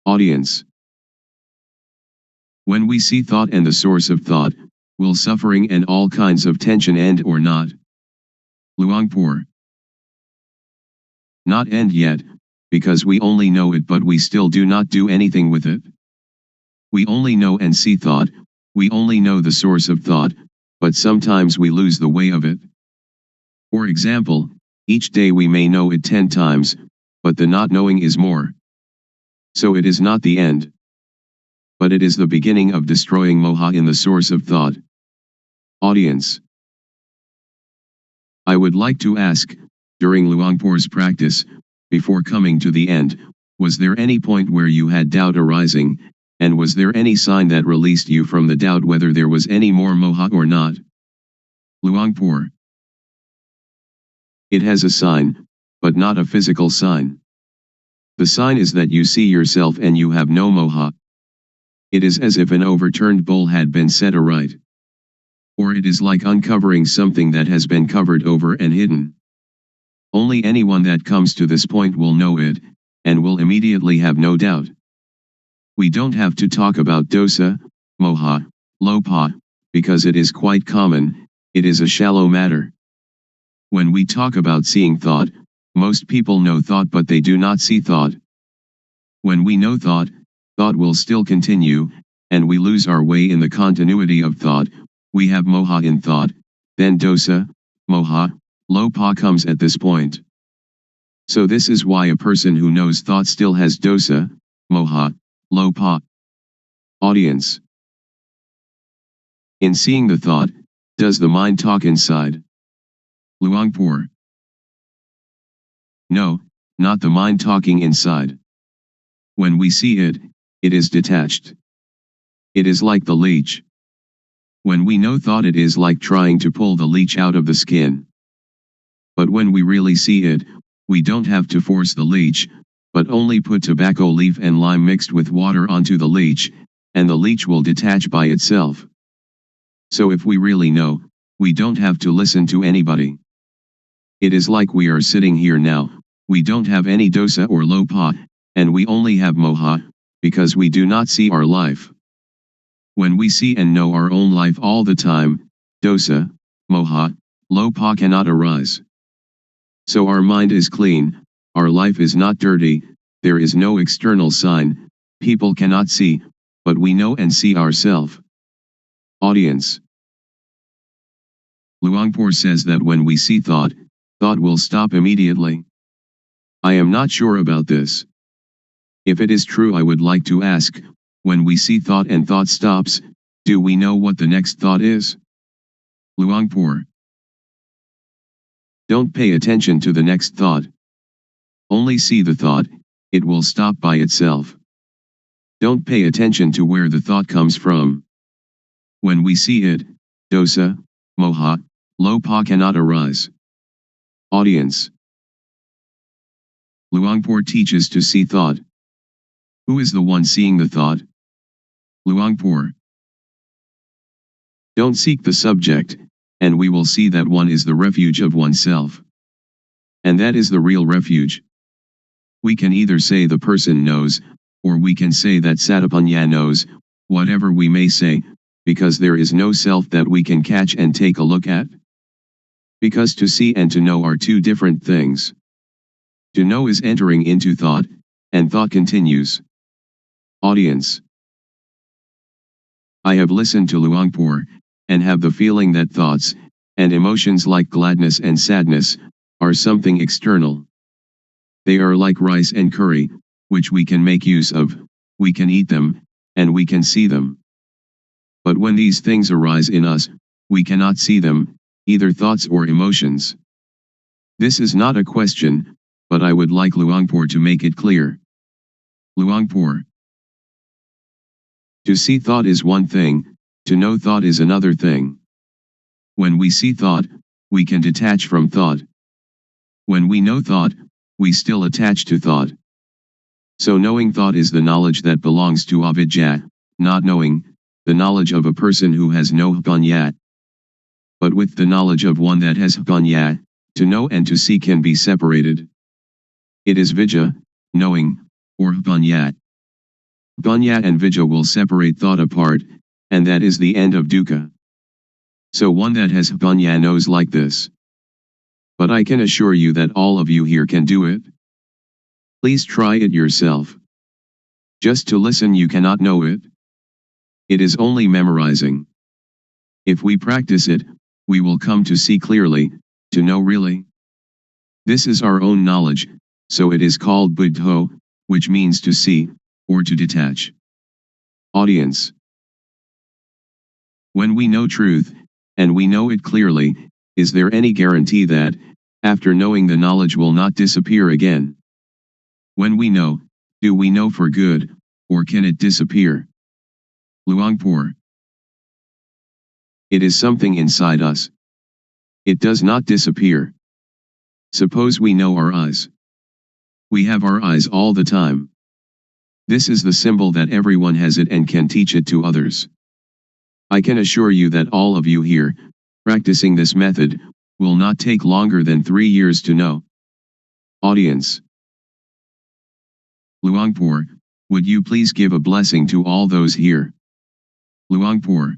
Audience. When we see thought and the source of thought, will suffering and all kinds of tension end or not? Luangpor. Not end yet, because we only know it but we still do not do anything with it. We only know and see thought, we only know the source of thought, but sometimes we lose the way of it. For example, each day we may know it 10 times, but the not knowing is more. So it is not the end. But it is the beginning of destroying moha in the source of thought. Audience. I would like to ask, during Luangpor's practice, before coming to the end, was there any point where you had doubt arising, and was there any sign that released you from the doubt whether there was any more moha or not? Luangpor. It has a sign, but not a physical sign. The sign is that you see yourself and you have no moha. It is as if an overturned bowl had been set aright. Or it is like uncovering something that has been covered over and hidden. Only anyone that comes to this point will know it, and will immediately have no doubt. We don't have to talk about dosa, moha, lopa, because it is quite common, it is a shallow matter. When we talk about seeing thought, most people know thought but they do not see thought. When we know thought, thought will still continue, and we lose our way in the continuity of thought. We have moha in thought, then dosa, moha, lopa comes at this point. So this is why a person who knows thought still has dosa, moha, lopa. Audience. In seeing the thought, does the mind talk inside? Luangpor. No, not the mind talking inside. When we see it, it is detached. It is like the leech. When we know thought, it is like trying to pull the leech out of the skin. But when we really see it, we don't have to force the leech, but only put tobacco leaf and lime mixed with water onto the leech, and the leech will detach by itself. So if we really know, we don't have to listen to anybody. It is like we are sitting here now, we don't have any dosa or lopa, and we only have moha, because we do not see our life. When we see and know our own life all the time, dosa, moha, lopa cannot arise. So our mind is clean, our life is not dirty, there is no external sign, people cannot see, but we know and see ourselves. Audience. Luangpor says that when we see thought, thought will stop immediately. I am not sure about this. If it is true, I would like to ask, when we see thought and thought stops, do we know what the next thought is? Luangpor. Don't pay attention to the next thought. Only see the thought, it will stop by itself. Don't pay attention to where the thought comes from. When we see it, dosa, moha, lopa cannot arise. Audience. Luangpor teaches to see thought. Who is the one seeing the thought? Luangpor. Don't seek the subject, and we will see that one is the refuge of oneself. And that is the real refuge. We can either say the person knows, or we can say that Satapanya knows, whatever we may say, because there is no self that we can catch and take a look at. Because to see and to know are two different things. To know is entering into thought, and thought continues. Audience. I have listened to Luangpor, and have the feeling that thoughts, and emotions like gladness and sadness, are something external. They are like rice and curry, which we can make use of, we can eat them, and we can see them. But when these things arise in us, we cannot see them, either thoughts or emotions. This is not a question, but I would like Luangpor to make it clear. Luangpor. To see thought is one thing, to know thought is another thing. When we see thought, we can detach from thought. When we know thought, we still attach to thought. So knowing thought is the knowledge that belongs to avidya, not knowing, the knowledge of a person who has no panya. But with the knowledge of one that has panya, to know and to see can be separated. It is vidya, knowing, or panya. Panya and vidya will separate thought apart, and that is the end of dukkha. So one that has panya knows like this. But I can assure you that all of you here can do it. Please try it yourself. Just to listen you cannot know it. It is only memorizing. If we practice it, we will come to see clearly, to know really. This is our own knowledge, so it is called buddho, which means to see, or to detach. Audience. When we know truth, and we know it clearly, is there any guarantee that, after knowing the knowledge will not disappear again? When we know, do we know for good, or can it disappear? Luangpor. It is something inside us. It does not disappear. Suppose we know our eyes. We have our eyes all the time. This is the symbol that everyone has it and can teach it to others. I can assure you that all of you here, practicing this method, will not take longer than 3 years to know. Audience. Luangpor, would you please give a blessing to all those here? Luangpor.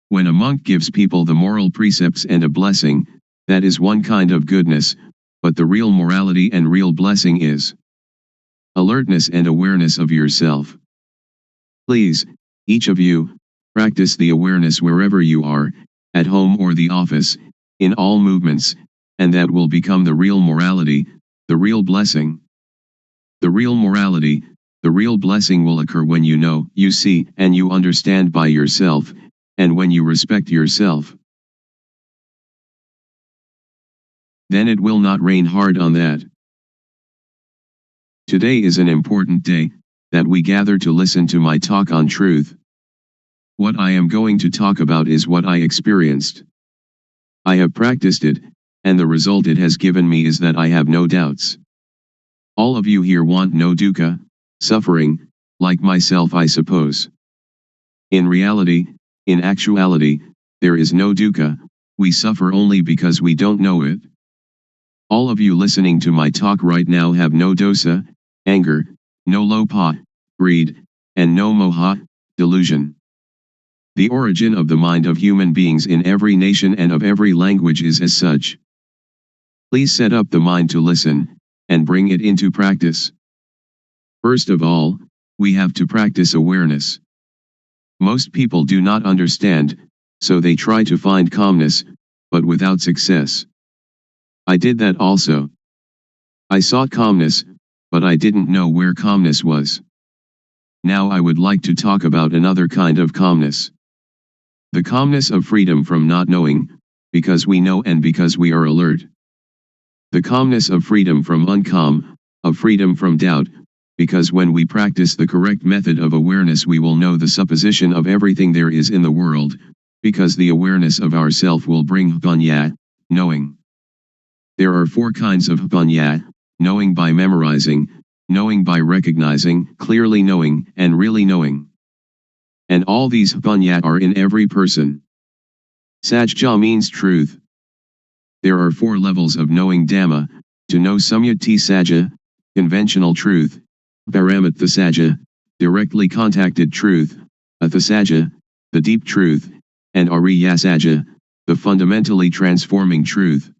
When a monk gives people the moral precepts and a blessing, that is one kind of goodness, but the real morality and real blessing is alertness and awareness of yourself. Please, each of you, practice the awareness wherever you are, at home or the office, in all movements, and that will become the real morality, the real blessing. The real morality, the real blessing will occur when you know, you see, and you understand by yourself, and when you respect yourself. Then it will not rain hard on that. Today is an important day, that we gather to listen to my talk on truth. What I am going to talk about is what I experienced. I have practiced it, and the result it has given me is that I have no doubts. All of you here want no dukkha, suffering, like myself I suppose. In reality, in actuality, there is no dukkha, we suffer only because we don't know it. All of you listening to my talk right now have no dosa, anger, no lopha, greed, and no moha, delusion. The origin of the mind of human beings in every nation and of every language is as such. Please set up the mind to listen, and bring it into practice. First of all, we have to practice awareness. Most people do not understand, so they try to find calmness, but without success. I did that also. I sought calmness, but I didn't know where calmness was. Now I would like to talk about another kind of calmness. The calmness of freedom from not knowing, because we know and because we are alert. The calmness of freedom from uncalm, of freedom from doubt, because when we practice the correct method of awareness we will know the supposition of everything there is in the world, because the awareness of ourself will bring panya, knowing. There are 4 kinds of panya, knowing by memorizing, knowing by recognizing, clearly knowing, and really knowing. And all these panya are in every person. Sajja means truth. There are 4 levels of knowing Dhamma, to know Samyati Sajja, conventional truth, Paramatha Sajja, directly contacted truth, Atha Sajja, the deep truth, and Ariya Sajja, the fundamentally transforming truth.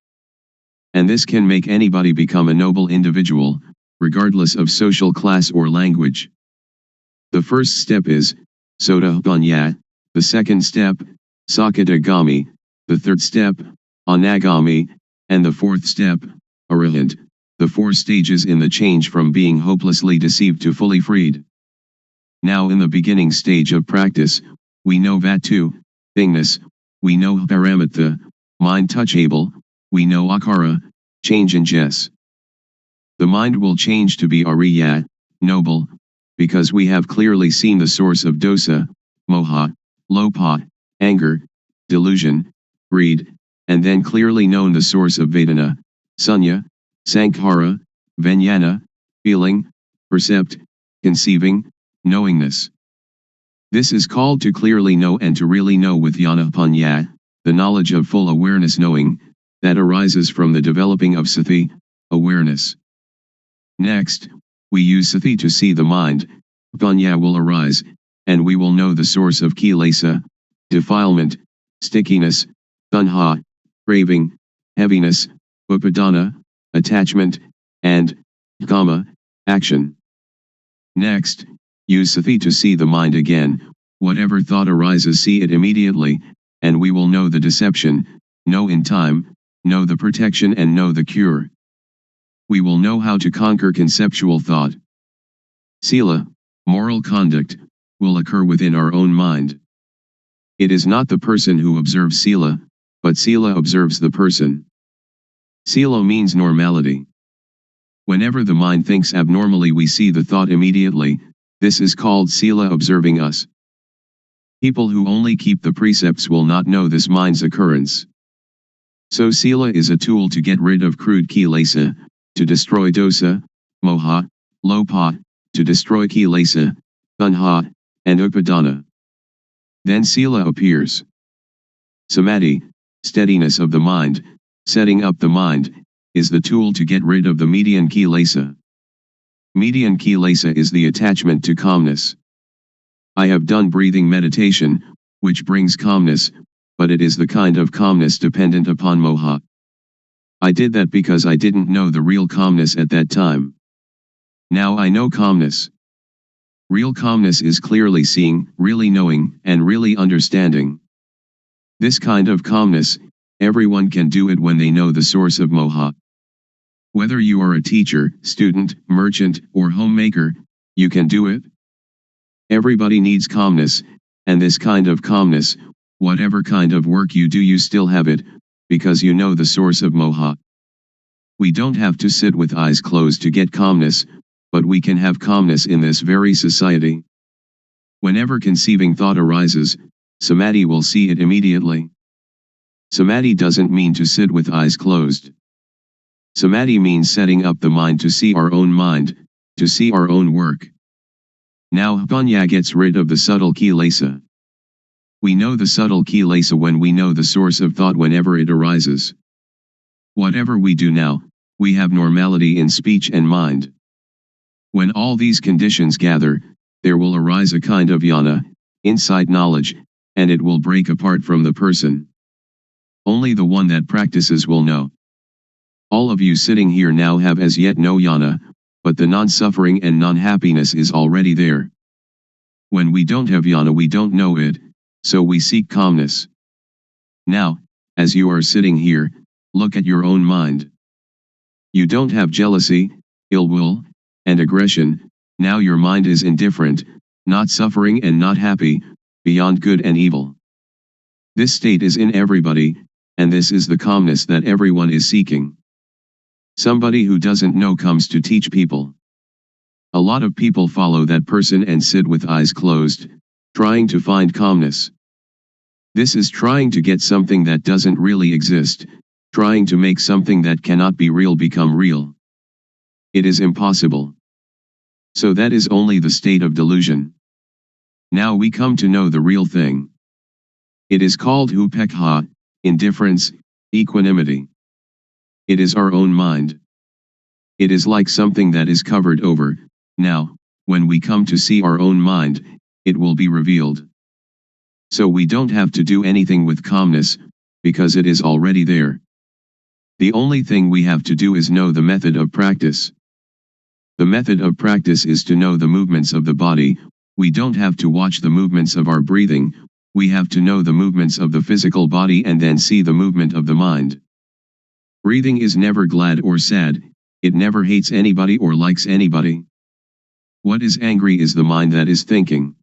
And this can make anybody become a noble individual, regardless of social class or language. The first step is Sotapanya, the second step, Sakadagami, the third step, Anagami, and the fourth step, Arahant, the 4 stages in the change from being hopelessly deceived to fully freed. Now in the beginning stage of practice, we know Vatu, thingness, we know Paramatha, mind touchable, we know Akara, change in Jess. The mind will change to be Ariya, noble, because we have clearly seen the source of dosa, moha, lopha, anger, delusion, greed, and then clearly known the source of Vedana, sunya, sankhara, vijnana, feeling, percept, conceiving, knowingness. This is called to clearly know and to really know with jnana-panya, the knowledge of full awareness knowing, that arises from the developing of sati, awareness. Next, we use sati to see the mind, panya will arise, and we will know the source of kilesa, defilement, stickiness, tanha, craving, heaviness, upadana, attachment, and kama, action. Next, use sati to see the mind again, whatever thought arises see it immediately, and we will know the deception, know in time, know the protection and know the cure. We will know how to conquer conceptual thought. Sila, moral conduct, will occur within our own mind. It is not the person who observes sila, but sila observes the person. Sila means normality. Whenever the mind thinks abnormally we see the thought immediately, this is called sila observing us. People who only keep the precepts will not know this mind's occurrence. So sila is a tool to get rid of crude kilesa, to destroy dosa, moha, lopa, to destroy kilesa, tanha, and upadana. Then sila appears. Samadhi, steadiness of the mind, setting up the mind, is the tool to get rid of the median kilesa. Median kilesa is the attachment to calmness. I have done breathing meditation, which brings calmness, but it is the kind of calmness dependent upon moha. I did that because I didn't know the real calmness at that time. Now I know calmness. Real calmness is clearly seeing, really knowing, and really understanding. This kind of calmness, everyone can do it when they know the source of moha. Whether you are a teacher, student, merchant, or homemaker, you can do it. Everybody needs calmness, and this kind of calmness, whatever kind of work you do, you still have it, because you know the source of moha. We don't have to sit with eyes closed to get calmness, but we can have calmness in this very society. Whenever conceiving thought arises, samadhi will see it immediately. Samadhi doesn't mean to sit with eyes closed. Samadhi means setting up the mind to see our own mind, to see our own work. Now panya gets rid of the subtle kilesa. We know the subtle kilesa when we know the source of thought whenever it arises. Whatever we do now, we have normality in speech and mind. When all these conditions gather, there will arise a kind of jnana, insight knowledge, and it will break apart from the person. Only the one that practices will know. All of you sitting here now have as yet no jnana, but the non-suffering and non-happiness is already there. When we don't have jnana, we don't know it, so we seek calmness. Now, as you are sitting here, look at your own mind. You don't have jealousy, ill will, and aggression. Now your mind is indifferent, not suffering and not happy, beyond good and evil. This state is in everybody, and this is the calmness that everyone is seeking. Somebody who doesn't know comes to teach people. A lot of people follow that person and sit with eyes closed, trying to find calmness. This is trying to get something that doesn't really exist, trying to make something that cannot be real become real. It is impossible. So that is only the state of delusion. Now we come to know the real thing. It is called upekha, indifference, equanimity. It is our own mind. It is like something that is covered over. Now, when we come to see our own mind, it will be revealed. So we don't have to do anything with calmness, because it is already there. The only thing we have to do is know the method of practice. The method of practice is to know the movements of the body. We don't have to watch the movements of our breathing, we have to know the movements of the physical body and then see the movement of the mind. Breathing is never glad or sad, it never hates anybody or likes anybody. What is angry is the mind that is thinking.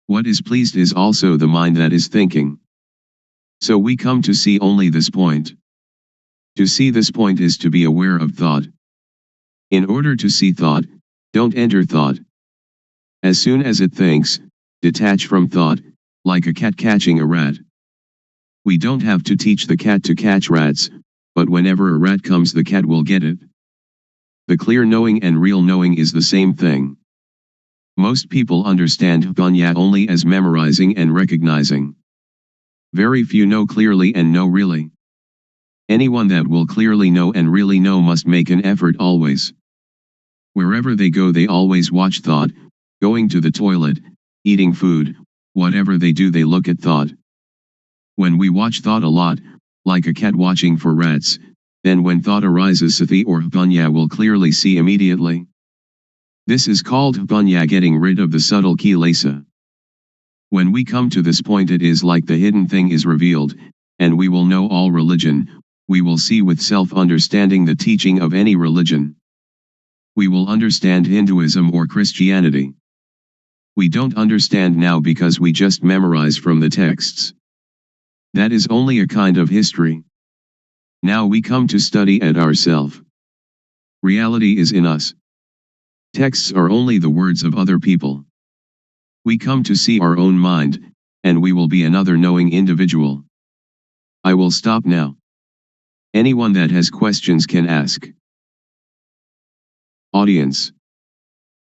What is pleased is also the mind that is thinking. So we come to see only this point. To see this point is to be aware of thought. In order to see thought, don't enter thought. As soon as it thinks, detach from thought, like a cat catching a rat. We don't have to teach the cat to catch rats, but whenever a rat comes, the cat will get it. The clear knowing and real knowing is the same thing. Most people understand panya only as memorizing and recognizing. Very few know clearly and know really. Anyone that will clearly know and really know must make an effort always. Wherever they go, they always watch thought, going to the toilet, eating food, whatever they do, they look at thought. When we watch thought a lot, like a cat watching for rats, then when thought arises, sati or panya will clearly see immediately. This is called panya, getting rid of the subtle kilesa. When we come to this point, it is like the hidden thing is revealed, and we will know all religion. We will see with self-understanding the teaching of any religion. We will understand Hinduism or Christianity. We don't understand now because we just memorize from the texts. That is only a kind of history. Now we come to study at ourself. Reality is in us. Texts are only the words of other people. We come to see our own mind, and we will be another knowing individual. I will stop now. Anyone that has questions can ask. Audience.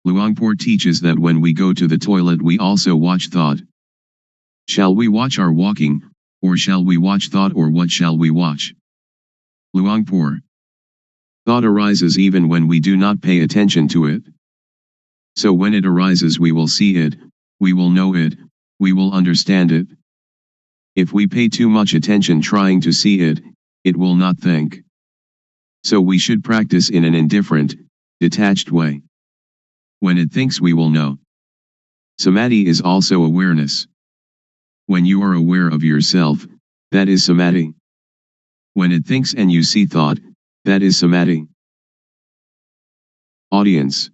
Luangpor teaches that when we go to the toilet we also watch thought. Shall we watch our walking, or shall we watch thought, or what shall we watch? Luangpor. Thought arises even when we do not pay attention to it. So when it arises we will see it, we will know it, we will understand it. If we pay too much attention trying to see it, it will not think. So we should practice in an indifferent, detached way. When it thinks we will know. Samadhi is also awareness. When you are aware of yourself, that is samadhi. When it thinks and you see thought, that is samadhi. Audience.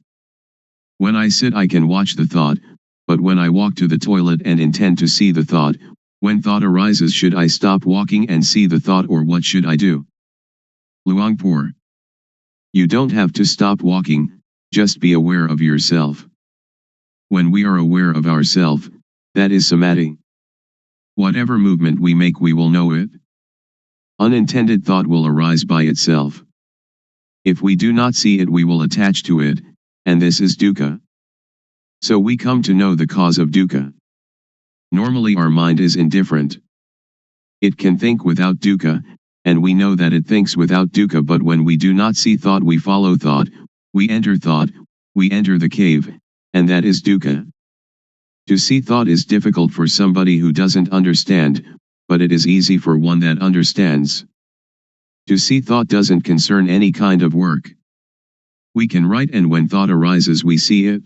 When I sit I can watch the thought, but when I walk to the toilet and intend to see the thought, when thought arises should I stop walking and see the thought, or what should I do? Luangpor. You don't have to stop walking, just be aware of yourself. When we are aware of ourself, that is samadhi. Whatever movement we make we will know it. Unintended thought will arise by itself. If we do not see it we will attach to it, and this is dukkha. So we come to know the cause of dukkha. Normally our mind is indifferent. It can think without dukkha, and we know that it thinks without dukkha, but when we do not see thought we follow thought, we enter the cave, and that is dukkha. To see thought is difficult for somebody who doesn't understand, but it is easy for one that understands. To see thought doesn't concern any kind of work. We can write, and when thought arises we see it.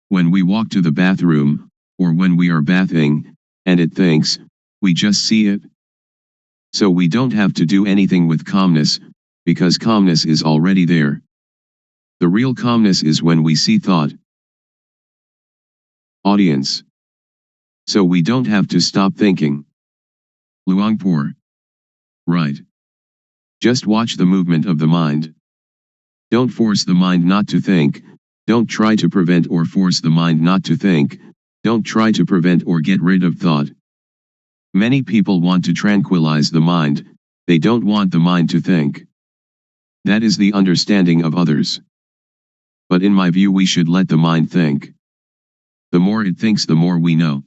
When we walk to the bathroom, or when we are bathing, and it thinks, we just see it. So we don't have to do anything with calmness, because calmness is already there. The real calmness is when we see thought. Audience. So we don't have to stop thinking. Luangpor. Right. Just watch the movement of the mind. Don't force the mind not to think, don't try to prevent or force the mind not to think, don't try to prevent or get rid of thought. Many people want to tranquilize the mind, they don't want the mind to think. That is the understanding of others. But in my view we should let the mind think. The more it thinks the more we know.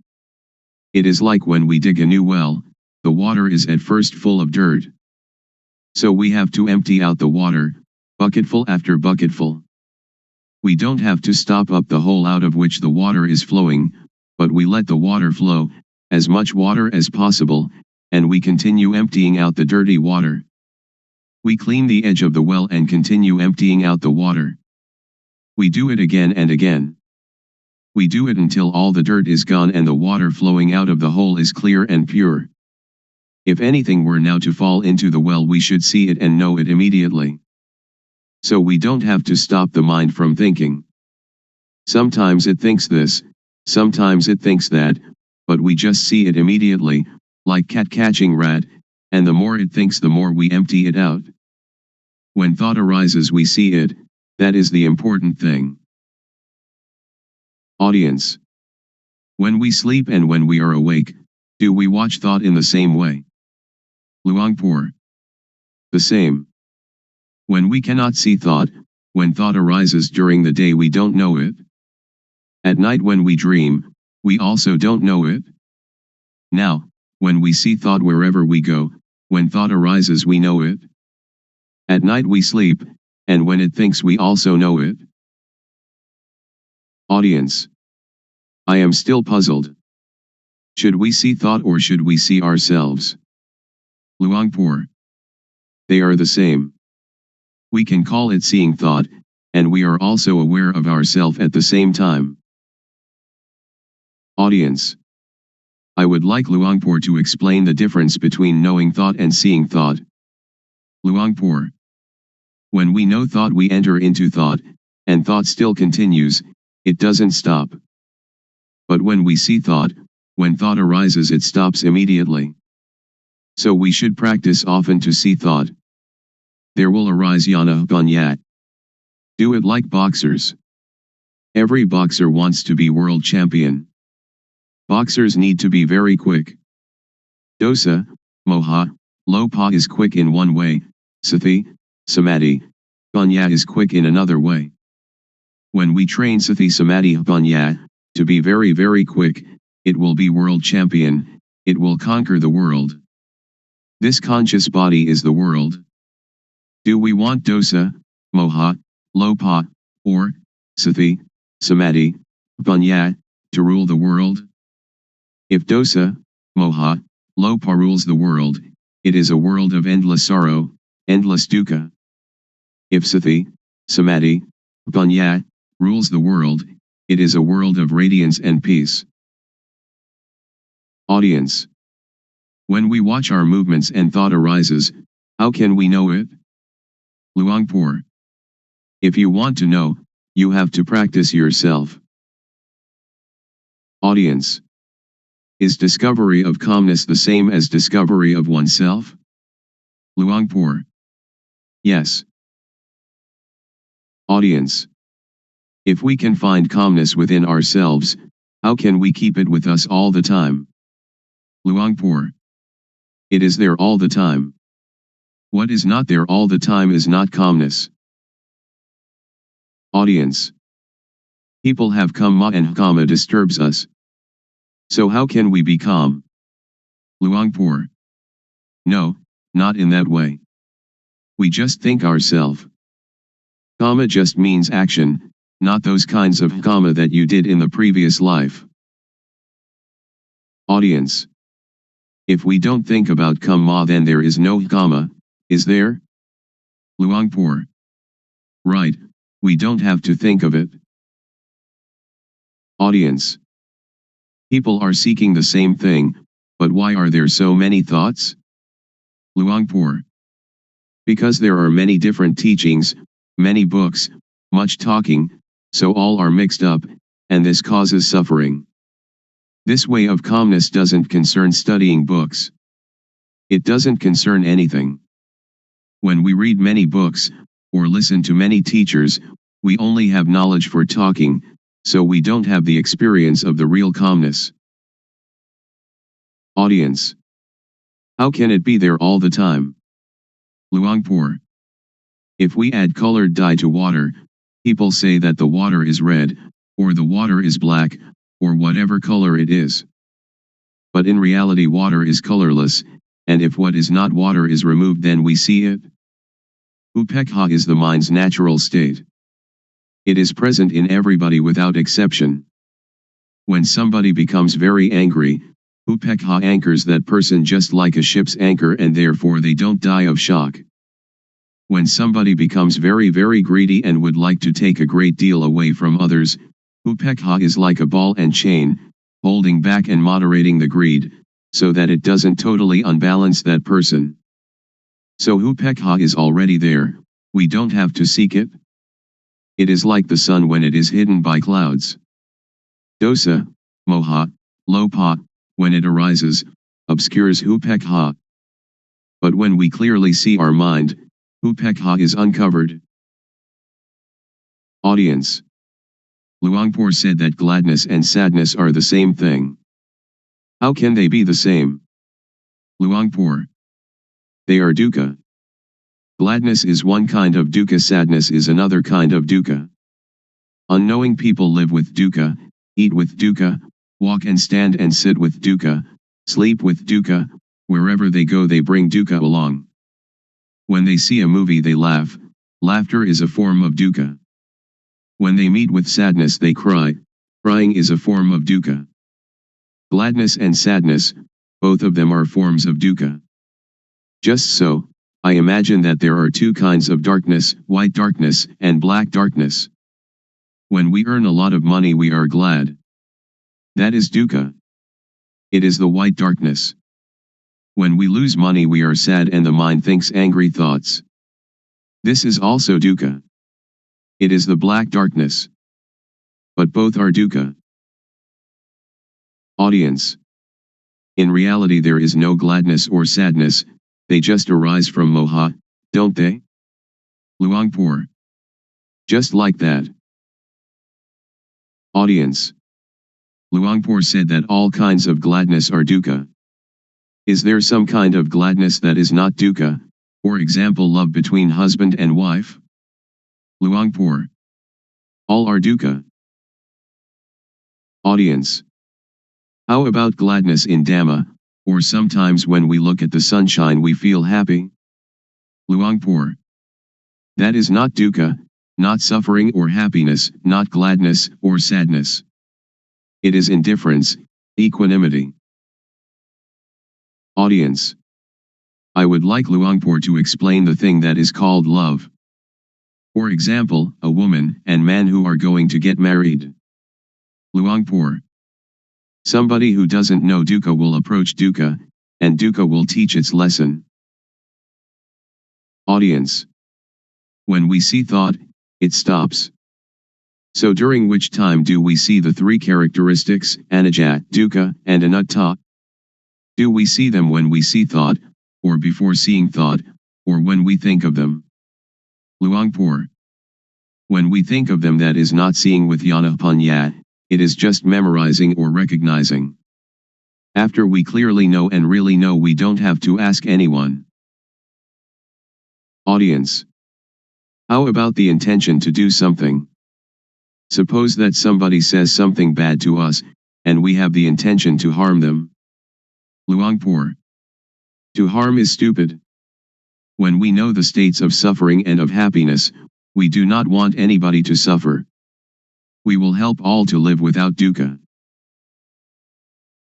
It is like when we dig a new well, the water is at first full of dirt. So we have to empty out the water, bucketful after bucketful. We don't have to stop up the hole out of which the water is flowing, but we let the water flow, as much water as possible, and we continue emptying out the dirty water. We clean the edge of the well and continue emptying out the water. We do it again and again. We do it until all the dirt is gone and the water flowing out of the hole is clear and pure. If anything were now to fall into the well we should see it and know it immediately. So we don't have to stop the mind from thinking. Sometimes it thinks this, sometimes it thinks that, but we just see it immediately, like cat catching rat, and the more it thinks the more we empty it out. When thought arises we see it, that is the important thing. Audience. When we sleep and when we are awake, do we watch thought in the same way? Luangpor. The same. When we cannot see thought, when thought arises during the day we don't know it. At night when we dream, we also don't know it. Now, when we see thought wherever we go, when thought arises we know it. At night we sleep, and when it thinks we also know it. Audience. I am still puzzled. Should we see thought or should we see ourselves? Luangpor. They are the same. We can call it seeing thought, and we are also aware of ourself at the same time. Audience. I would like Luangpor to explain the difference between knowing thought and seeing thought. Luangpor. When we know thought we enter into thought, and thought still continues, it doesn't stop. But when we see thought, when thought arises it stops immediately. So we should practice often to see thought. There will arise yana ganyat. Do it like boxers. Every boxer wants to be world champion. Boxers need to be very quick. Dosa, moha, lopa is quick in one way, sati, samadhi, Panya is quick in another way. When we train Sati Samadhi Panya to be very very quick, it will be world champion, it will conquer the world. This conscious body is the world. Do we want dosa, moha, lopa, or Sati, Samadhi, Panya to rule the world? If dosa, moha, lopa rules the world, it is a world of endless sorrow, endless dukkha. If Sati, Samadhi, Panya rules the world, it is a world of radiance and peace. Audience. When we watch our movements and thought arises, how can we know it? Luangpor. If you want to know, you have to practice yourself. Audience. Is discovery of calmness the same as discovery of oneself? Luangpor. Yes. Audience. If we can find calmness within ourselves, how can we keep it with us all the time? Luangpor. It is there all the time. What is not there all the time is not calmness. Audience. People have kamma and kamma disturbs us. So how can we be calm? Luangpor. No, not in that way. We just think ourselves. Kamma just means action, not those kinds of kamma that you did in the previous life. Audience. If we don't think about kamma, then there is no kamma, is there? Luangpor. Right, we don't have to think of it. Audience. People are seeking the same thing, but why are there so many thoughts? Luangpor. Because there are many different teachings, many books, much talking, so all are mixed up, and this causes suffering. This way of calmness doesn't concern studying books. It doesn't concern anything. When we read many books, or listen to many teachers, we only have knowledge for talking, so we don't have the experience of the real calmness. Audience. How can it be there all the time? Luangpor. If we add colored dye to water, people say that the water is red, or the water is black, or whatever color it is. But in reality water is colorless, and if what is not water is removed then we see it. Upekkha is the mind's natural state. It is present in everybody without exception. When somebody becomes very angry, upekkha anchors that person just like a ship's anchor and therefore they don't die of shock. When somebody becomes very very greedy and would like to take a great deal away from others, upekkha is like a ball and chain, holding back and moderating the greed, so that it doesn't totally unbalance that person. So upekkha is already there, we don't have to seek it. It is like the sun when it is hidden by clouds. Dosa, moha, lopa, when it arises, obscures upekkha. But when we clearly see our mind, upekkha is uncovered. Audience. Luangpor said that gladness and sadness are the same thing. How can they be the same? Luangpor. They are dukkha. Gladness is one kind of dukkha, sadness is another kind of dukkha. Unknowing people live with dukkha, eat with dukkha, walk and stand and sit with dukkha, sleep with dukkha, wherever they go they bring dukkha along. When they see a movie they laugh, laughter is a form of dukkha. When they meet with sadness they cry, crying is a form of dukkha. Gladness and sadness, both of them are forms of dukkha. Just so, I imagine that there are two kinds of darkness, white darkness and black darkness. When we earn a lot of money we are glad. That is dukkha. It is the white darkness. When we lose money we are sad and the mind thinks angry thoughts. This is also dukkha. It is the black darkness. But both are dukkha. Audience. In reality there is no gladness or sadness, they just arise from moha, don't they? Luangpor. Just like that. Audience. Luangpor said that all kinds of gladness are dukkha. Is there some kind of gladness that is not dukkha, for example love between husband and wife? Luangpor. All are dukkha. Audience. How about gladness in Dhamma, or sometimes when we look at the sunshine we feel happy? Luangpor. That is not dukkha, not suffering or happiness, not gladness or sadness. It is indifference, equanimity. Audience. I would like Luangpor to explain the thing that is called love. For example, a woman and man who are going to get married. Luangpor. Somebody who doesn't know dukkha will approach dukkha, and dukkha will teach its lesson. Audience. When we see thought, it stops. So during which time do we see the three characteristics, anicca, dukkha, and anatta? Do we see them when we see thought, or before seeing thought, or when we think of them? Luangpor. When we think of them, that is not seeing with jnana-panya, it is just memorizing or recognizing. After we clearly know and really know, we don't have to ask anyone. Audience. How about the intention to do something? Suppose that somebody says something bad to us, and we have the intention to harm them. Luangpor. To harm is stupid. When we know the states of suffering and of happiness, we do not want anybody to suffer. We will help all to live without dukkha.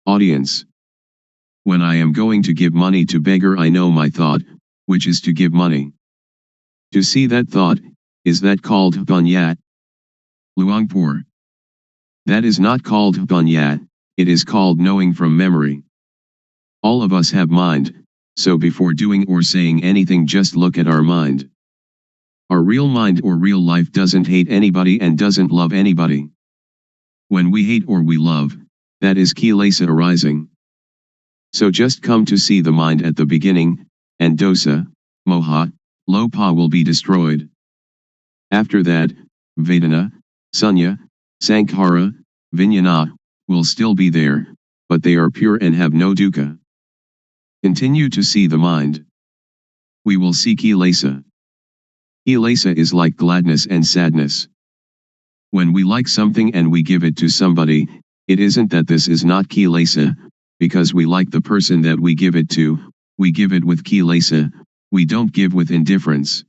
Audience. When I am going to give money to beggar, I know my thought, which is to give money. To see that thought, is that called panya? Luangpor. That is not called panya, it is called knowing from memory. All of us have mind, so before doing or saying anything, just look at our mind. Our real mind or real life doesn't hate anybody and doesn't love anybody. When we hate or we love, that is kilesa arising. So just come to see the mind at the beginning, and dosa, moha, lopa will be destroyed. After that, vedana, sunya, sankhara, vijnana, will still be there, but they are pure and have no dukkha. Continue to see the mind. We will see kilesa. Kilesa is like gladness and sadness. When we like something and we give it to somebody, it isn't that this is not kilesa, because we like the person that we give it to, we give it with kilesa, we don't give with indifference.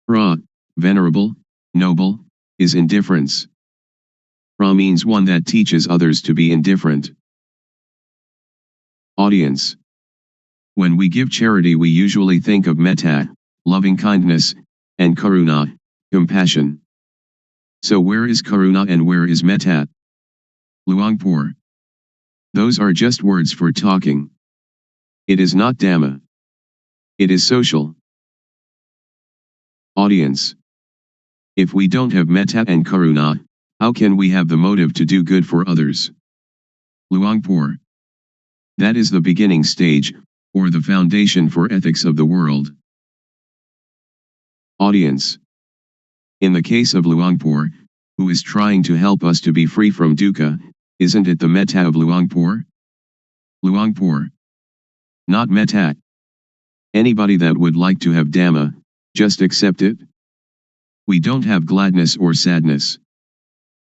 Ra, venerable, noble, is indifference. Ra means one that teaches others to be indifferent. Audience. When we give charity, we usually think of metta, loving kindness, and karuna, compassion. So where is karuna and where is metta? Luangpor. Those are just words for talking. It is not Dhamma. It is social. Audience. If we don't have metta and karuna, how can we have the motive to do good for others? Luangpor. That is the beginning stage, or the foundation for ethics of the world. Audience. In the case of Luangpor, who is trying to help us to be free from dukkha, isn't it the metta of Luangpor? Luangpor. Not metta. Anybody that would like to have Dhamma, just accept it. We don't have gladness or sadness.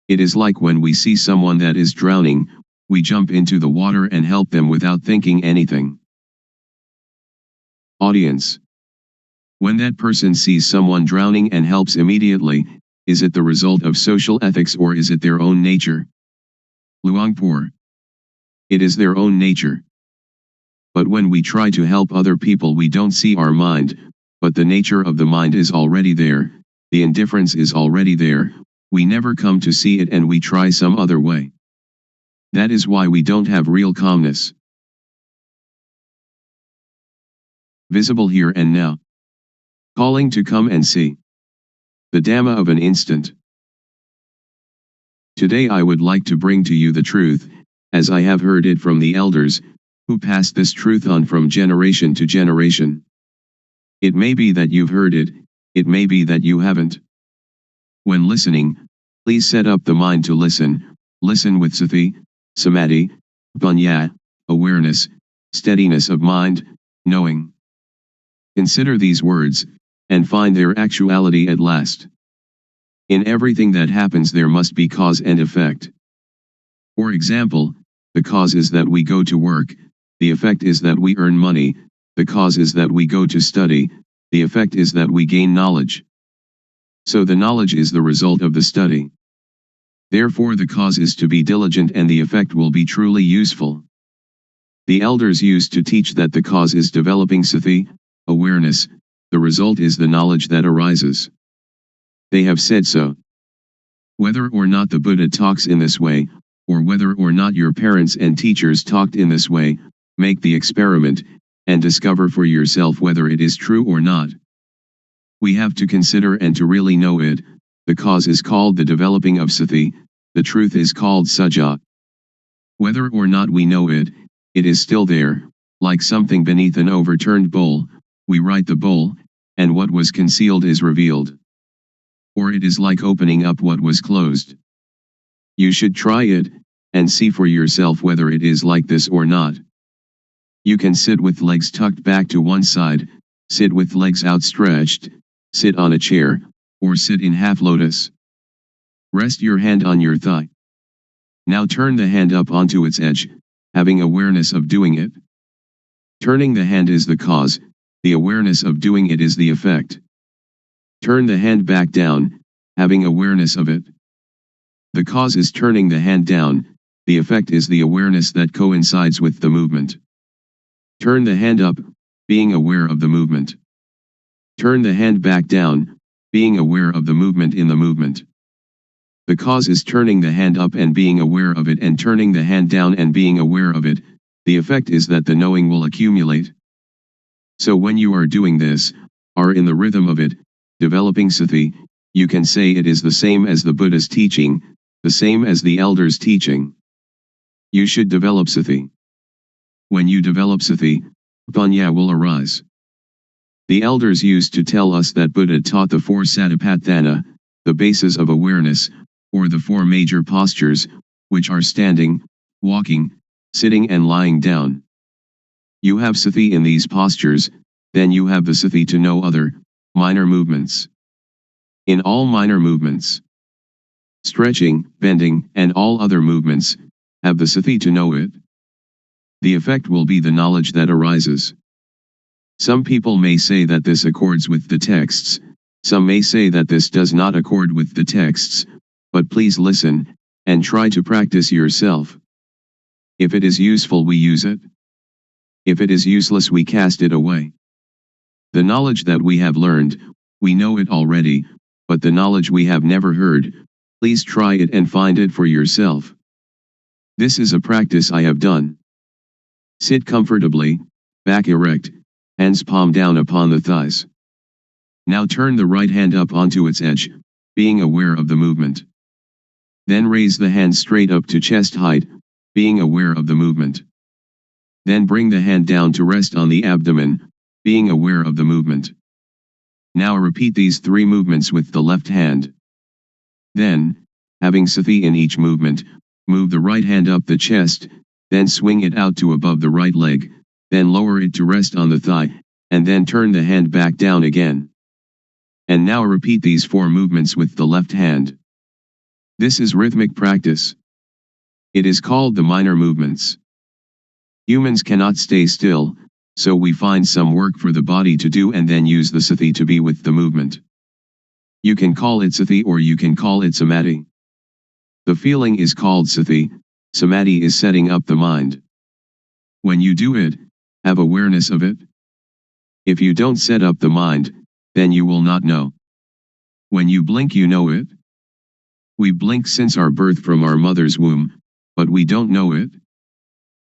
It is like when we see someone that is drowning, we jump into the water and help them without thinking anything. Audience. When that person sees someone drowning and helps immediately, is it the result of social ethics or is it their own nature? Luangpor. It is their own nature. But when we try to help other people, we don't see our mind, but the nature of the mind is already there, the indifference is already there, we never come to see it and we try some other way. That is why we don't have real calmness. Visible here and now. Calling to come and see. The Dhamma of an instant. Today I would like to bring to you the truth, as I have heard it from the elders, who passed this truth on from generation to generation. It may be that you've heard it, it may be that you haven't. When listening, please set up the mind to listen, listen with sati, samadhi, panya, awareness, steadiness of mind, knowing. Consider these words, and find their actuality at last. In everything that happens there must be cause and effect. For example, the cause is that we go to work, the effect is that we earn money, the cause is that we go to study, the effect is that we gain knowledge. So the knowledge is the result of the study. Therefore the cause is to be diligent and the effect will be truly useful. The elders used to teach that the cause is developing sati, awareness, the result is the knowledge that arises. They have said so. Whether or not the Buddha talks in this way, or whether or not your parents and teachers talked in this way, make the experiment, and discover for yourself whether it is true or not. We have to consider and to really know it. The cause is called the developing of sati, the truth is called sajja. Whether or not we know it, it is still there, like something beneath an overturned bowl, we right the bowl, and what was concealed is revealed. Or it is like opening up what was closed. You should try it, and see for yourself whether it is like this or not. You can sit with legs tucked back to one side, sit with legs outstretched, sit on a chair, or sit in half lotus. Rest your hand on your thigh. Now turn the hand up onto its edge, having awareness of doing it. Turning the hand is the cause, the awareness of doing it is the effect. Turn the hand back down, having awareness of it. The cause is turning the hand down, the effect is the awareness that coincides with the movement. Turn the hand up, being aware of the movement. Turn the hand back down, being aware of the movement in the movement. The cause is turning the hand up and being aware of it and turning the hand down and being aware of it, the effect is that the knowing will accumulate. So when you are doing this, are in the rhythm of it, developing sati, you can say it is the same as the Buddha's teaching, the same as the elders' teaching. You should develop sati. When you develop sati, panya will arise. The elders used to tell us that Buddha taught the four satipatthana, the bases of awareness, or the four major postures, which are standing, walking, sitting and lying down. You have sati in these postures, then you have the sati to know other, minor movements. In all minor movements, stretching, bending, and all other movements, have the sati to know it. The effect will be the knowledge that arises. Some people may say that this accords with the texts, some may say that this does not accord with the texts, but please listen, and try to practice yourself. If it is useful we use it. If it is useless we cast it away. The knowledge that we have learned, we know it already, but the knowledge we have never heard, please try it and find it for yourself. This is a practice I have done. Sit comfortably, back erect, hands palm down upon the thighs. Now turn the right hand up onto its edge, being aware of the movement. Then raise the hand straight up to chest height, being aware of the movement. Then bring the hand down to rest on the abdomen, being aware of the movement. Now repeat these three movements with the left hand. Then, having sati in each movement, move the right hand up the chest, then swing it out to above the right leg, then lower it to rest on the thigh, and then turn the hand back down again. And now repeat these four movements with the left hand. This is rhythmic practice. It is called the minor movements. Humans cannot stay still, so we find some work for the body to do and then use the sati to be with the movement. You can call it sati or you can call it samadhi. The feeling is called sati, samadhi is setting up the mind. When you do it, have awareness of it. If you don't set up the mind, then you will not know. When you blink you know it. We blink since our birth from our mother's womb, but we don't know it.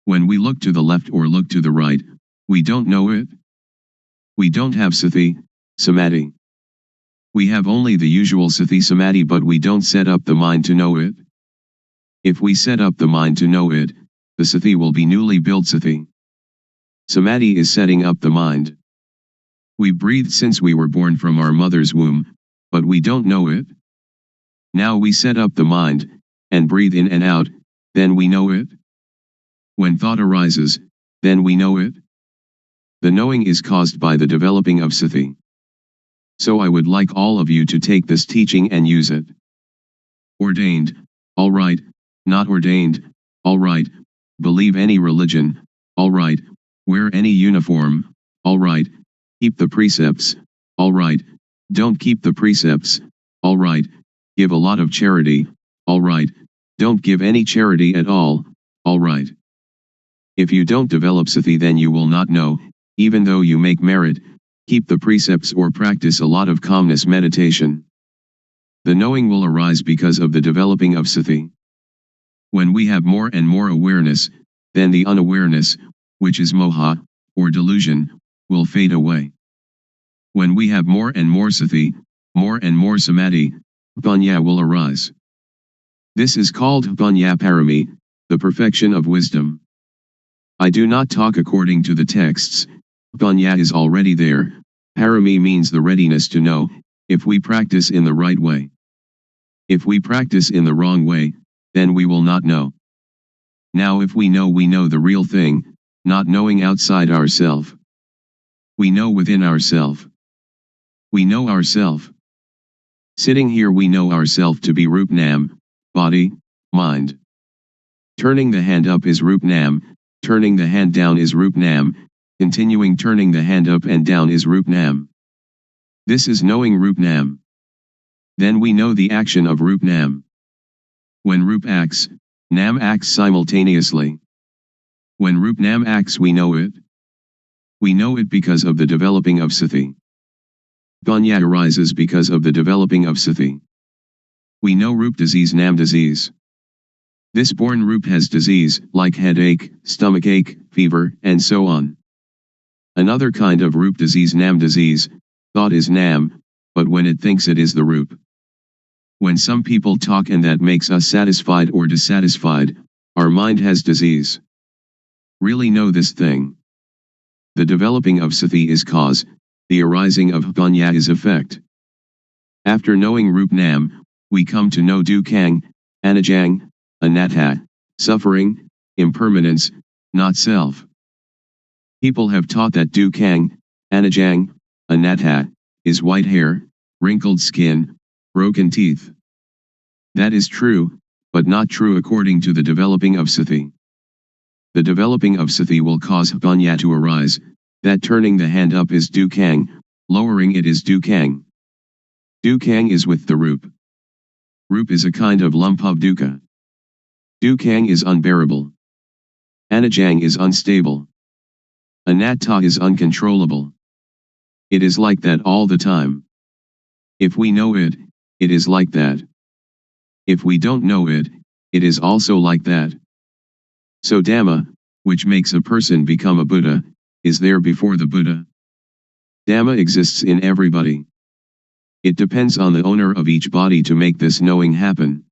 When we look to the left or look to the right, we don't know it. We don't have sati, samadhi. We have only the usual sati samadhi but we don't set up the mind to know it. If we set up the mind to know it, the sati will be newly built sati. Samadhi is setting up the mind. We breathe since we were born from our mother's womb, but we don't know it. Now we set up the mind, and breathe in and out, then we know it. When thought arises, then we know it. The knowing is caused by the developing of sati. So I would like all of you to take this teaching and use it. Ordained, all right. Not ordained, all right. Believe any religion, all right. Wear any uniform, all right. Keep the precepts, all right. Don't keep the precepts, all right. Give a lot of charity, all right. Don't give any charity at all, all right. If you don't develop sati, then you will not know, even though you make merit, keep the precepts or practice a lot of calmness meditation. The knowing will arise because of the developing of sati. When we have more and more awareness, then the unawareness, which is moha, or delusion, will fade away. When we have more and more sati, more and more samadhi, panya will arise. This is called panya parami, the perfection of wisdom. I do not talk according to the texts. Panya is already there. Parami means the readiness to know, if we practice in the right way. If we practice in the wrong way, then we will not know. Now if we know the real thing, not knowing outside ourself. We know within ourself. We know ourself. Sitting here we know ourself to be Rup Nam, body, mind. Turning the hand up is Rup Nam, turning the hand down is Rup Nam, continuing turning the hand up and down is Rup Nam. This is knowing Rup Nam. Then we know the action of Rup Nam. When Rup acts, Nam acts simultaneously. When Rup Nam acts we know it. We know it because of the developing of sati. Panya arises because of the developing of sati. We know Rup disease, Nam disease. This born Rup has disease, like headache, stomachache, fever, and so on. Another kind of Rup disease, Nam disease, thought is Nam, but when it thinks it is the Rup. When some people talk and that makes us satisfied or dissatisfied, our mind has disease. Really know this thing. The developing of sati is cause, the arising of panya is effect. After knowing Rup Nam, we come to know dukkang, anajang, anatta, suffering, impermanence, not self. People have taught that dukkang, anajang, anatta, is white hair, wrinkled skin, broken teeth. That is true, but not true according to the developing of sati. The developing of sati will cause panya to arise, that turning the hand up is dukkang, lowering it is dukkang. Dukkang is with the Rup. Rup is a kind of lump of dukkha. Dukkang is unbearable. Anajang is unstable. Anatta is uncontrollable. It is like that all the time. If we know it, it is like that. If we don't know it, it is also like that. So Dhamma, which makes a person become a Buddha, is there before the Buddha. Dhamma exists in everybody. It depends on the owner of each body to make this knowing happen.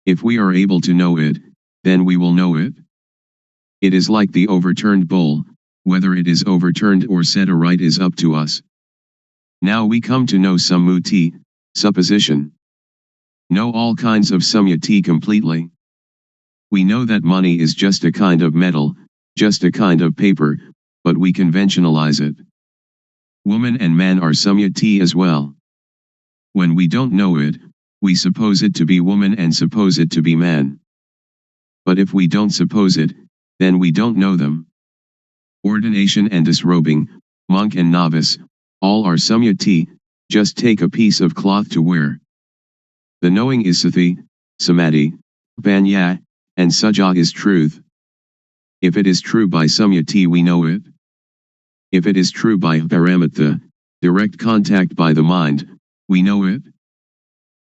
If we are able to know it, then we will know it. It is like the overturned bowl, whether it is overturned or set aright is up to us. Now we come to know sammuti, supposition. Know all kinds of samyati completely. We know that money is just a kind of metal, just a kind of paper, but we conventionalize it. Woman and man are samyati as well. When we don't know it, we suppose it to be woman and suppose it to be man. But if we don't suppose it, then we don't know them. Ordination and disrobing, monk and novice, all are samyati, just take a piece of cloth to wear. The knowing is sati, samadhi, panya, and sajja is truth. If it is true by samyati we know it. If it is true by paramattha, direct contact by the mind, we know it.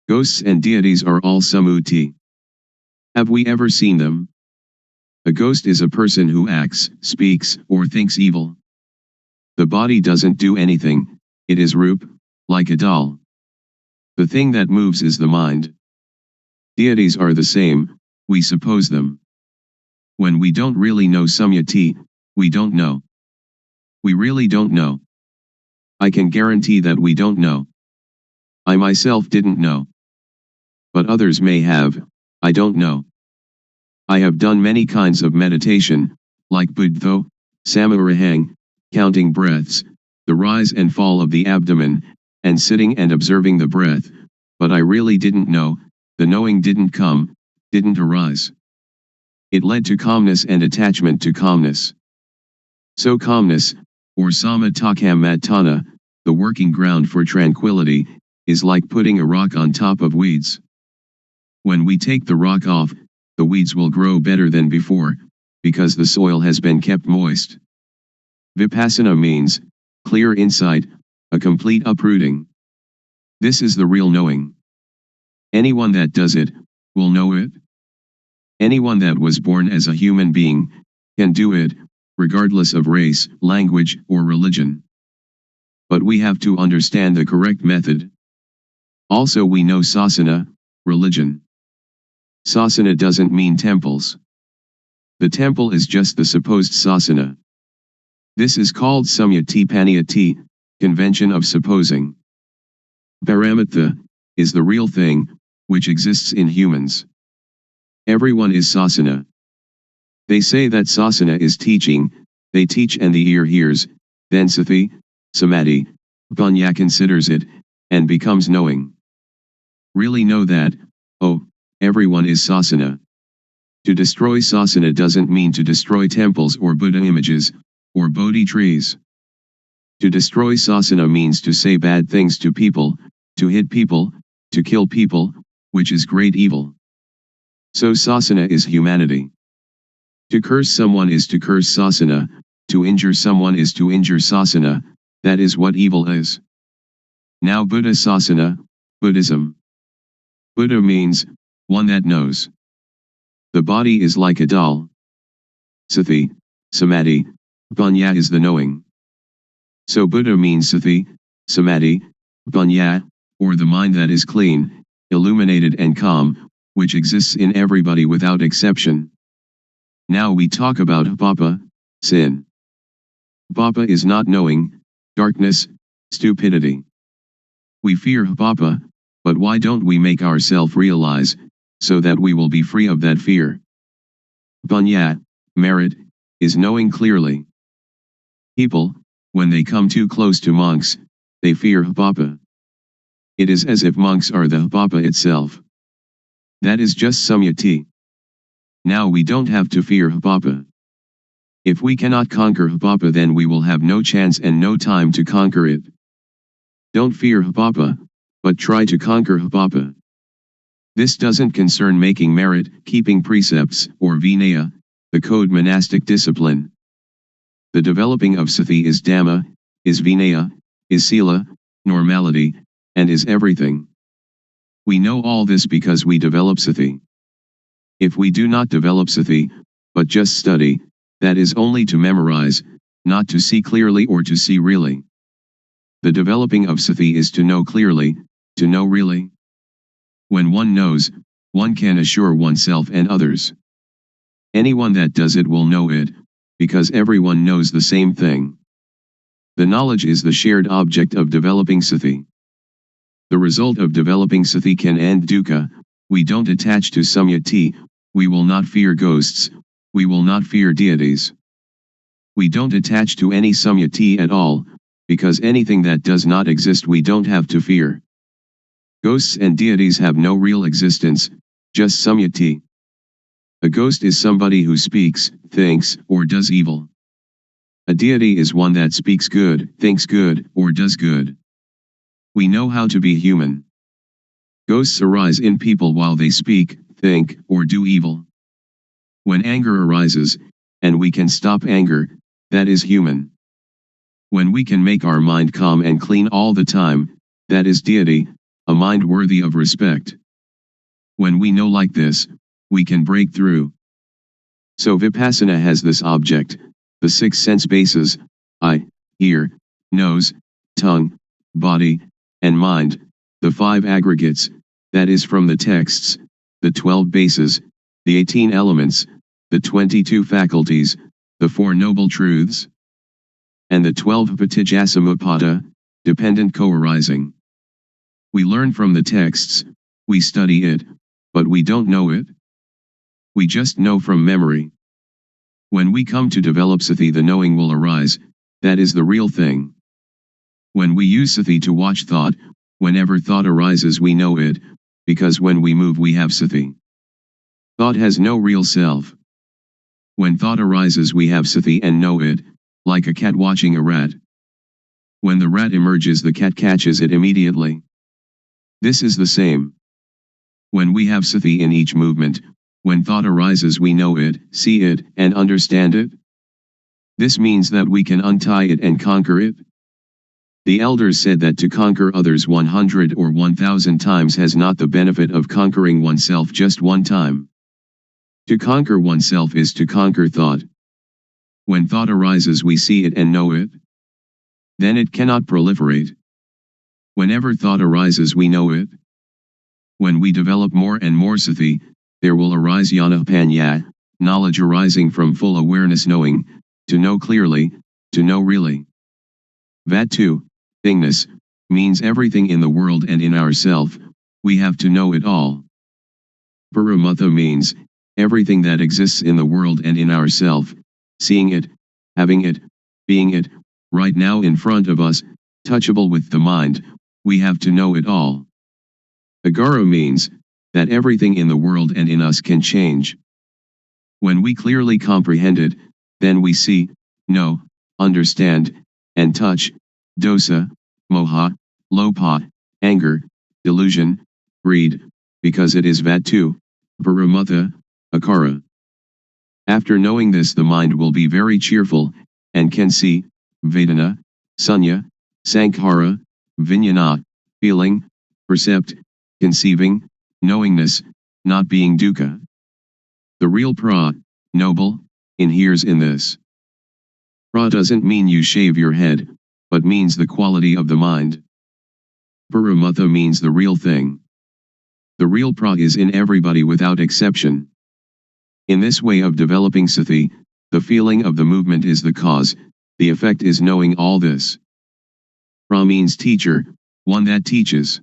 Ghosts and deities are all sammuti. Have we ever seen them? A ghost is a person who acts, speaks, or thinks evil. The body doesn't do anything, it is Rup, like a doll. The thing that moves is the mind. Deities are the same, we suppose them. When we don't really know samyati, we don't know. We really don't know. I can guarantee that we don't know. I myself didn't know. But others may have, I don't know. I have done many kinds of meditation, like Buddho, Samarahang, counting breaths, the rise and fall of the abdomen, and sitting and observing the breath, but I really didn't know, the knowing didn't come, didn't arise. It led to calmness and attachment to calmness. So calmness, or samatthana, the working ground for tranquility, is like putting a rock on top of weeds. When we take the rock off, the weeds will grow better than before, because the soil has been kept moist. Vipassana means clear insight, a complete uprooting. This is the real knowing. Anyone that does it, will know it. Anyone that was born as a human being, can do it, regardless of race, language, or religion. But we have to understand the correct method. Also we know sasana, religion. Sasana doesn't mean temples. The temple is just the supposed sasana. This is called samyati paniyati, convention of supposing. Paramatha is the real thing, which exists in humans. Everyone is sasana. They say that sasana is teaching, they teach and the ear hears, then sati, samadhi, panya considers it, and becomes knowing. Really know that, oh, everyone is sasana. To destroy sasana doesn't mean to destroy temples or Buddha images, or Bodhi trees. To destroy sasana means to say bad things to people, to hit people, to kill people, which is great evil. So sasana is humanity. To curse someone is to curse sasana, to injure someone is to injure sasana, that is what evil is. Now Buddha sasana, Buddhism. Buddha means, one that knows. The body is like a doll. Sati, samadhi, panya is the knowing. So Buddha means sati, samadhi, panya, or the mind that is clean, illuminated and calm, which exists in everybody without exception. Now we talk about papa, sin. Papa is not knowing, darkness, stupidity. We fear papa, but why don't we make ourselves realize, so that we will be free of that fear? Panya, merit, is knowing clearly. People, when they come too close to monks, they fear papa. It is as if monks are the papa itself. That is just samyati. Now we don't have to fear papa. If we cannot conquer papa, then we will have no chance and no time to conquer it. Don't fear papa, but try to conquer papa. This doesn't concern making merit, keeping precepts, or vinaya, the code monastic discipline. The developing of sati is dhamma, is vinaya, is sila, normality, and is everything. We know all this because we develop sati. If we do not develop sati, but just study, that is only to memorize, not to see clearly or to see really. The developing of sati is to know clearly, to know really. When one knows, one can assure oneself and others. Anyone that does it will know it, because everyone knows the same thing. The knowledge is the shared object of developing sati. The result of developing sati can end dukkha. We don't attach to samyati, we will not fear ghosts, we will not fear deities. We don't attach to any samyati at all, because anything that does not exist we don't have to fear. Ghosts and deities have no real existence, just samyati. A ghost is somebody who speaks, thinks, or does evil. A deity is one that speaks good, thinks good, or does good. We know how to be human. Ghosts arise in people while they speak, think, or do evil. When anger arises, and we can stop anger, that is human. When we can make our mind calm and clean all the time, that is deity, a mind worthy of respect. When we know like this, we can break through. So Vipassana has this object, the 6 sense bases, eye, ear, nose, tongue, body, and mind, the 5 aggregates, that is from the texts, the 12 bases, the 18 elements, the 22 faculties, the 4 noble truths, and the 12 patijjasamuppada, dependent co-arising. We learn from the texts, we study it, but we don't know it. We just know from memory. When we come to develop sati, the knowing will arise, that is the real thing. When we use sati to watch thought, whenever thought arises we know it, because when we move we have sati. Thought has no real self. When thought arises we have sati and know it, like a cat watching a rat. When the rat emerges the cat catches it immediately. This is the same. When we have sati in each movement, when thought arises we know it, see it, and understand it. This means that we can untie it and conquer it. The elders said that to conquer others 100 or 1000 times has not the benefit of conquering oneself just one time. To conquer oneself is to conquer thought. When thought arises we see it and know it. Then it cannot proliferate. Whenever thought arises we know it. When we develop more and more sati, there will arise jnana panya, knowledge arising from full awareness knowing, to know clearly, to know really. Vatu, thingness, means everything in the world and in ourself, we have to know it all. Paramatha means, everything that exists in the world and in ourself, seeing it, having it, being it, right now in front of us, touchable with the mind, we have to know it all. Agara means, that everything in the world and in us can change. When we clearly comprehend it, then we see, know, understand, and touch, dosa, moha, lopa, anger, delusion, greed, because it is vatu, paramatha, akara. After knowing this the mind will be very cheerful, and can see, vedana, sunya, sankhara, vijnana, feeling, percept, conceiving, knowingness, not being dukkha. The real pra, noble, inheres in this. Pra doesn't mean you shave your head, but means the quality of the mind. Paramatha means the real thing. The real pra is in everybody without exception. In this way of developing sati, the feeling of the movement is the cause, the effect is knowing all this. Pra means teacher, one that teaches.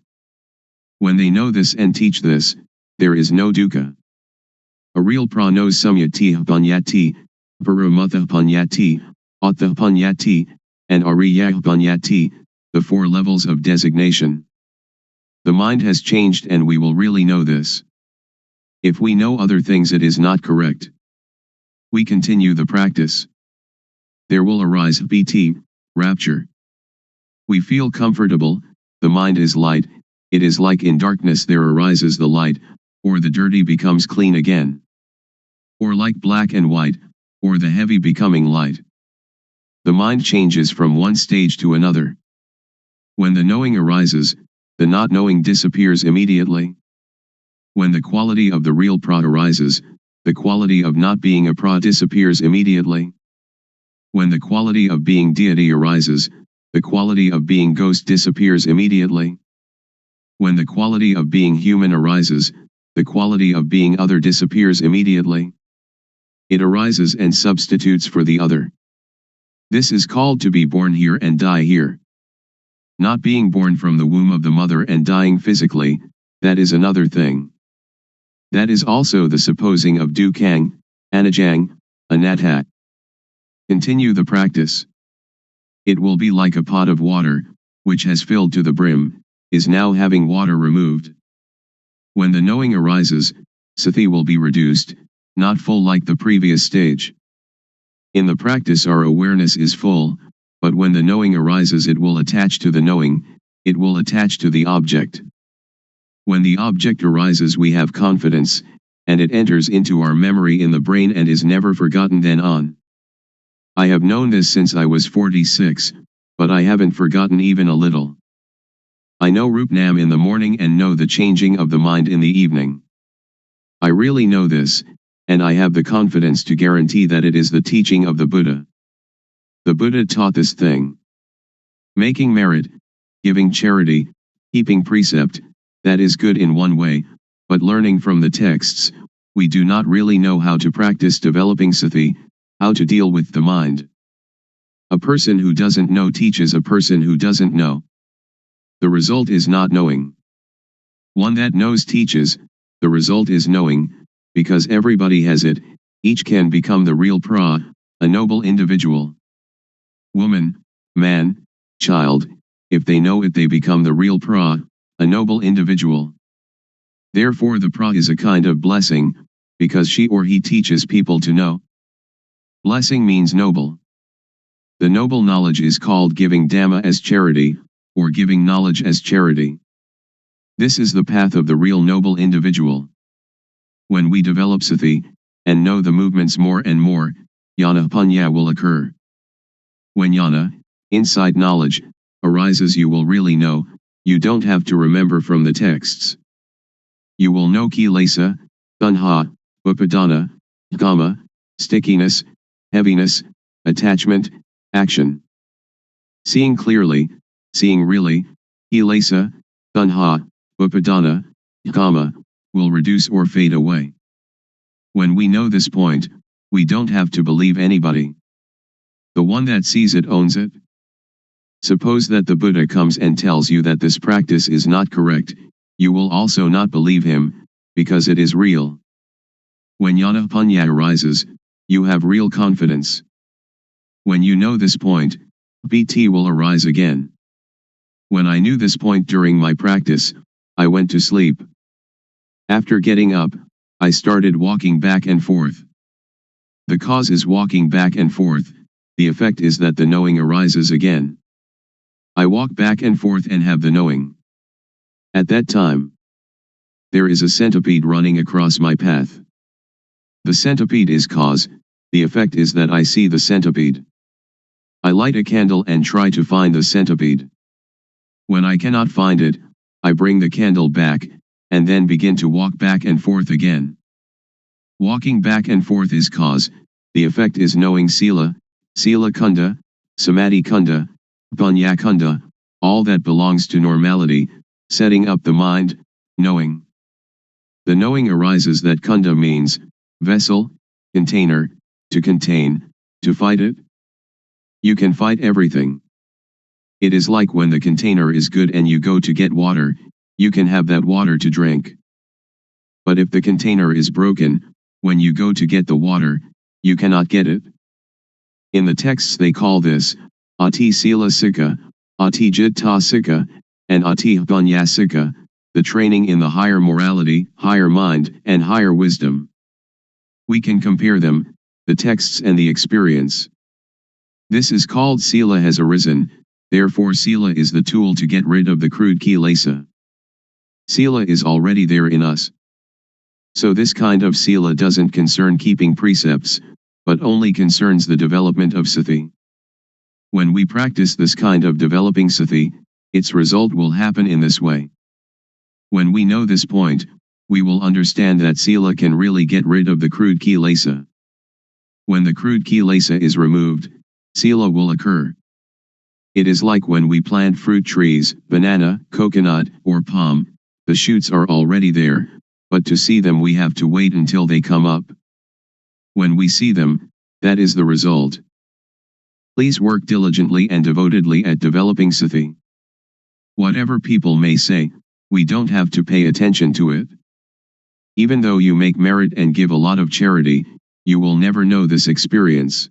When they know this and teach this, there is no dukkha. A real pra knows samyati panyati, paramatha panyati, attha panyati, and ariya panyati, the four levels of designation. The mind has changed and we will really know this. If we know other things it is not correct. We continue the practice. There will arise piti, rapture. We feel comfortable, the mind is light, it is like in darkness there arises the light, or the dirty becomes clean again. Or like black and white, or the heavy becoming light. The mind changes from one stage to another. When the knowing arises, the not knowing disappears immediately. When the quality of the real pra arises, the quality of not being a pra disappears immediately. When the quality of being deity arises, the quality of being ghost disappears immediately. When the quality of being human arises, the quality of being other disappears immediately. It arises and substitutes for the other. This is called to be born here and die here. Not being born from the womb of the mother and dying physically, that is another thing. That is also the supposing of dukkang, anajang, anatta. Continue the practice. It will be like a pot of water, which has filled to the brim, is now having water removed. When the knowing arises, sati will be reduced, not full like the previous stage. In the practice our awareness is full, but when the knowing arises it will attach to the knowing, it will attach to the object. When the object arises we have confidence, and it enters into our memory in the brain and is never forgotten then on. I have known this since I was 46, but I haven't forgotten even a little. I know Rupnam in the morning and know the changing of the mind in the evening. I really know this, and I have the confidence to guarantee that it is the teaching of the Buddha. The Buddha taught this thing. Making merit, giving charity, keeping precept, that is good in one way, but learning from the texts, we do not really know how to practice developing sati, how to deal with the mind. A person who doesn't know teaches a person who doesn't know. The result is not knowing. One that knows teaches, the result is knowing, because everybody has it, each can become the real pra, a noble individual. Woman, man, child, if they know it they become the real pra, a noble individual. Therefore the pra is a kind of blessing, because she or he teaches people to know. Blessing means noble. The noble knowledge is called giving Dhamma as charity, or giving knowledge as charity. This is the path of the real noble individual. When we develop sati, and know the movements more and more, jnana panya will occur. When jnana, insight knowledge, arises you will really know, you don't have to remember from the texts. You will know kilesa, tanha, upadana, kama, stickiness, heaviness, attachment, action. Seeing clearly, seeing really, kilesa, tanha, upadana, kama, will reduce or fade away. When we know this point, we don't have to believe anybody. The one that sees it owns it. Suppose that the Buddha comes and tells you that this practice is not correct, you will also not believe him, because it is real. When jnana panya arises, you have real confidence. When you know this point, BT will arise again. When I knew this point during my practice, I went to sleep. After getting up, I started walking back and forth. The cause is walking back and forth, the effect is that the knowing arises again. I walk back and forth and have the knowing. At that time, there is a centipede running across my path. The centipede is cause, the effect is that I see the centipede. I light a candle and try to find the centipede. When I cannot find it, I bring the candle back, and then begin to walk back and forth again. Walking back and forth is cause, the effect is knowing sila, sila kunda, samadhi kunda, panya kunda, all that belongs to normality, setting up the mind, knowing. The knowing arises that kunda means, vessel, container, to contain, to fight it. You can fight everything. It is like when the container is good and you go to get water, you can have that water to drink. But if the container is broken, when you go to get the water, you cannot get it. In the texts they call this, ati sila sikha, ati jitta sikha, and ati panya sikha, the training in the higher morality, higher mind, and higher wisdom. We can compare them, the texts and the experience. This is called sila has arisen, therefore sila is the tool to get rid of the crude kilesa. Sila is already there in us. So this kind of sila doesn't concern keeping precepts, but only concerns the development of sati. When we practice this kind of developing sati, its result will happen in this way. When we know this point, we will understand that sila can really get rid of the crude kilesa. When the crude kilesa is removed, sila will occur. It is like when we plant fruit trees, banana, coconut, or palm. The shoots are already there, but to see them we have to wait until they come up. When we see them, that is the result. Please work diligently and devotedly at developing sati. Whatever people may say, we don't have to pay attention to it. Even though you make merit and give a lot of charity, you will never know this experience.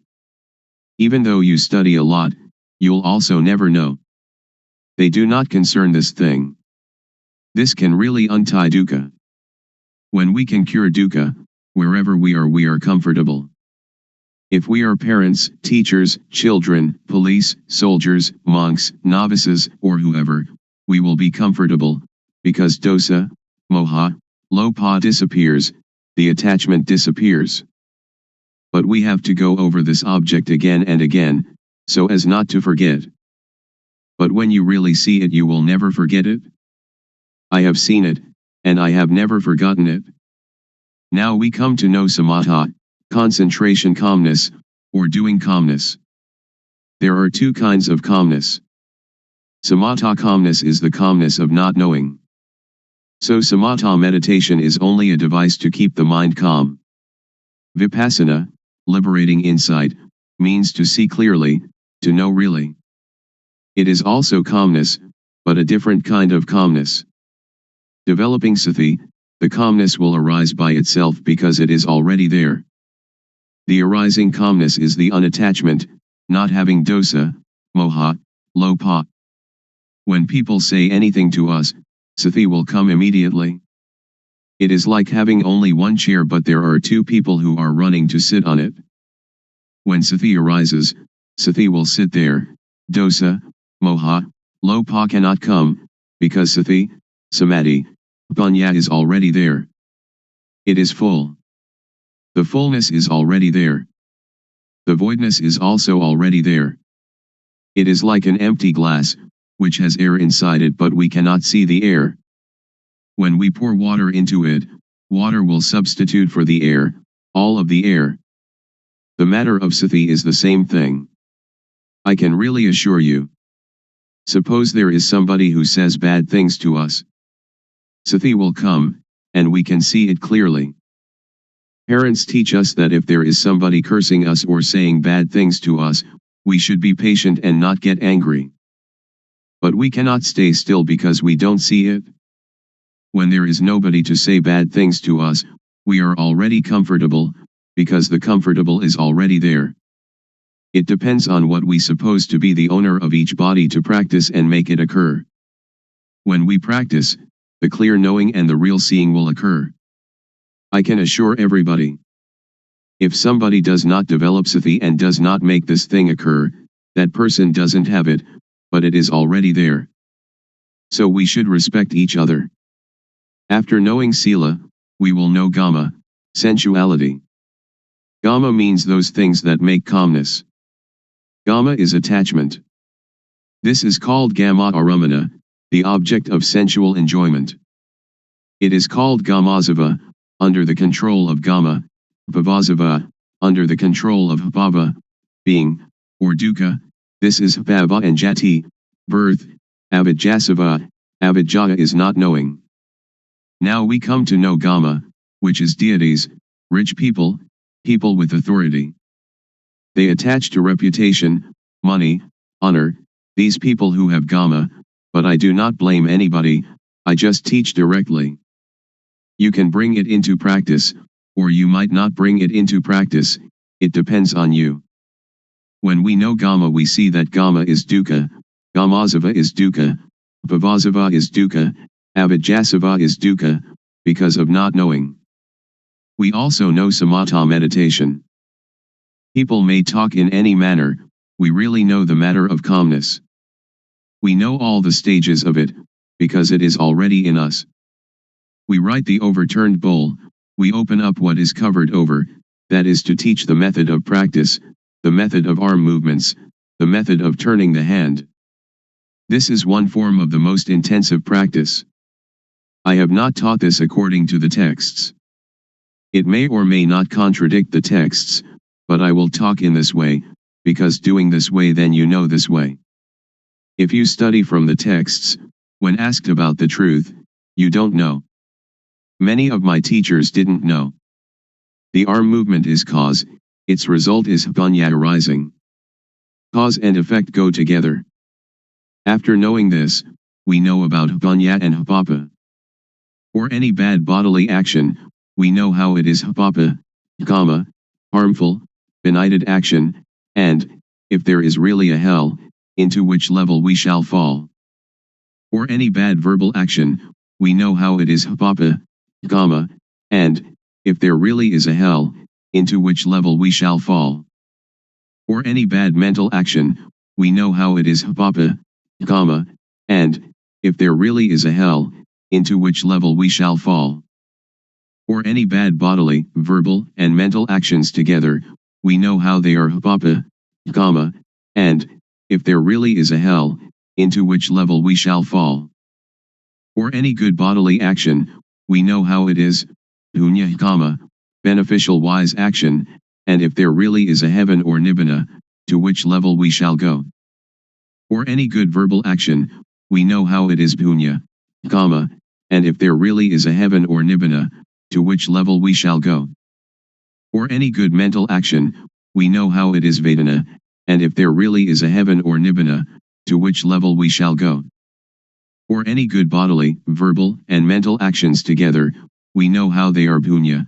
Even though you study a lot, you'll also never know. They do not concern this thing. This can really untie dukkha. When we can cure dukkha, wherever we are comfortable. If we are parents, teachers, children, police, soldiers, monks, novices, or whoever, we will be comfortable, because dosa, moha, lopa disappears, the attachment disappears. But we have to go over this object again and again, so as not to forget. But when you really see it you will never forget it. I have seen it, and I have never forgotten it. Now we come to know samatha, concentration calmness, or doing calmness. There are two kinds of calmness. Samatha calmness is the calmness of not knowing. So samatha meditation is only a device to keep the mind calm. Vipassana, liberating insight, means to see clearly, to know really. It is also calmness, but a different kind of calmness. Developing sati, the calmness will arise by itself because it is already there. The arising calmness is the unattachment, not having dosa, moha, lopa. When people say anything to us, sati will come immediately. It is like having only one chair but there are two people who are running to sit on it. When sati arises, sati will sit there. Dosa, moha, lopa cannot come, because sati, samadhi, panya is already there. It is full. The fullness is already there. The voidness is also already there. It is like an empty glass, which has air inside it but we cannot see the air. When we pour water into it, water will substitute for the air, all of the air. The matter of sati is the same thing. I can really assure you. Suppose there is somebody who says bad things to us. Sati will come, and we can see it clearly. Parents teach us that if there is somebody cursing us or saying bad things to us, we should be patient and not get angry. But we cannot stay still because we don't see it. When there is nobody to say bad things to us, we are already comfortable, because the comfortable is already there. It depends on what we suppose to be the owner of each body to practice and make it occur. When we practice, the clear knowing and the real seeing will occur. I can assure everybody. If somebody does not develop sati and does not make this thing occur, that person doesn't have it, but it is already there. So we should respect each other. After knowing sila, we will know gama, sensuality. Gama means those things that make calmness. Gama is attachment. This is called gama aramana, the object of sensual enjoyment. It is called gamazava, under the control of gama, bhavasava, under the control of bhava, being, or dukkha. This is bhava and jati, birth. Avijjasava, avijjaya is not knowing. Now we come to know gama, which is deities, rich people, people with authority. They attach to reputation, money, honor, these people who have gama, but I do not blame anybody, I just teach directly. You can bring it into practice, or you might not bring it into practice, it depends on you. When we know gama we see that gama is dukkha, gamazava is dukkha, bhavasava is dukkha, avijjasava is dukkha, because of not knowing. We also know samatha meditation. People may talk in any manner, we really know the matter of calmness. We know all the stages of it, because it is already in us. We write the overturned bowl, we open up what is covered over, that is to teach the method of practice, the method of arm movements, the method of turning the hand. This is one form of the most intensive practice. I have not taught this according to the texts. It may or may not contradict the texts, but I will talk in this way, because doing this way then you know this way. If you study from the texts, when asked about the truth, you don't know. Many of my teachers didn't know. The arm movement is cause, its result is panya arising. Cause and effect go together. After knowing this, we know about panya and hapapa. For any bad bodily action, we know how it is hapapa, kama, harmful, benighted action, and, if there is really a hell, into which level we shall fall. For any bad verbal action, we know how it is hapapa, kama, and, if there really is a hell, into which level we shall fall. For any bad mental action, we know how it is hapapa, kama, and, if there really is a hell, into which level we shall fall. For any bad bodily, verbal, and mental actions together, we know how they are hapapa, kama, and, if there really is a hell, into which level we shall fall. For any good bodily action, we know how it is, punya kama, beneficial wise action, and if there really is a heaven or nibbana, to which level we shall go. For any good verbal action, we know how it is punya, kama, and if there really is a heaven or nibbana, to which level we shall go. For any good mental action, we know how it is vedana, and if there really is a heaven or nibbana, to which level we shall go. For any good bodily, verbal, and mental actions together, we know how they are punya,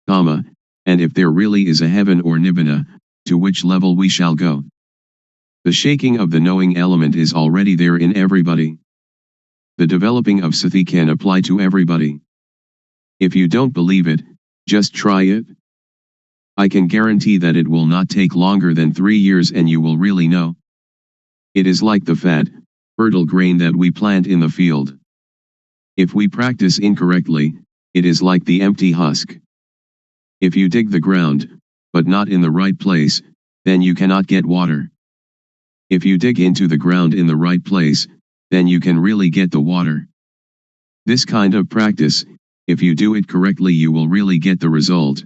kama, and if there really is a heaven or nibbana, to which level we shall go. The shaking of the knowing element is already there in everybody. The developing of sati can apply to everybody. If you don't believe it, just try it. I can guarantee that it will not take longer than 3 years and you will really know. It is like the fat, fertile grain that we plant in the field. If we practice incorrectly, it is like the empty husk. If you dig the ground, but not in the right place, then you cannot get water. If you dig into the ground in the right place, then you can really get the water. This kind of practice, if you do it correctly, you will really get the result.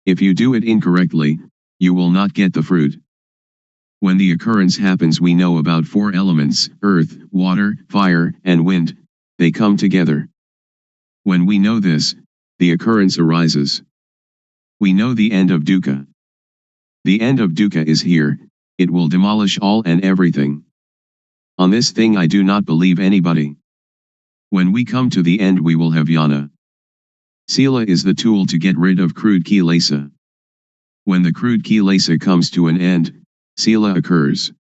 If you do it incorrectly, you will not get the fruit. When the occurrence happens, we know about 4 elements: earth, water, fire, and wind. They come together. When we know this, the occurrence arises. We know the end of dukkha. The end of dukkha is here. It will demolish all and everything. On this thing I do not believe anybody. When we come to the end, we will have jnana. Sila is the tool to get rid of crude kilesa. When the crude kilesa comes to an end, sila occurs.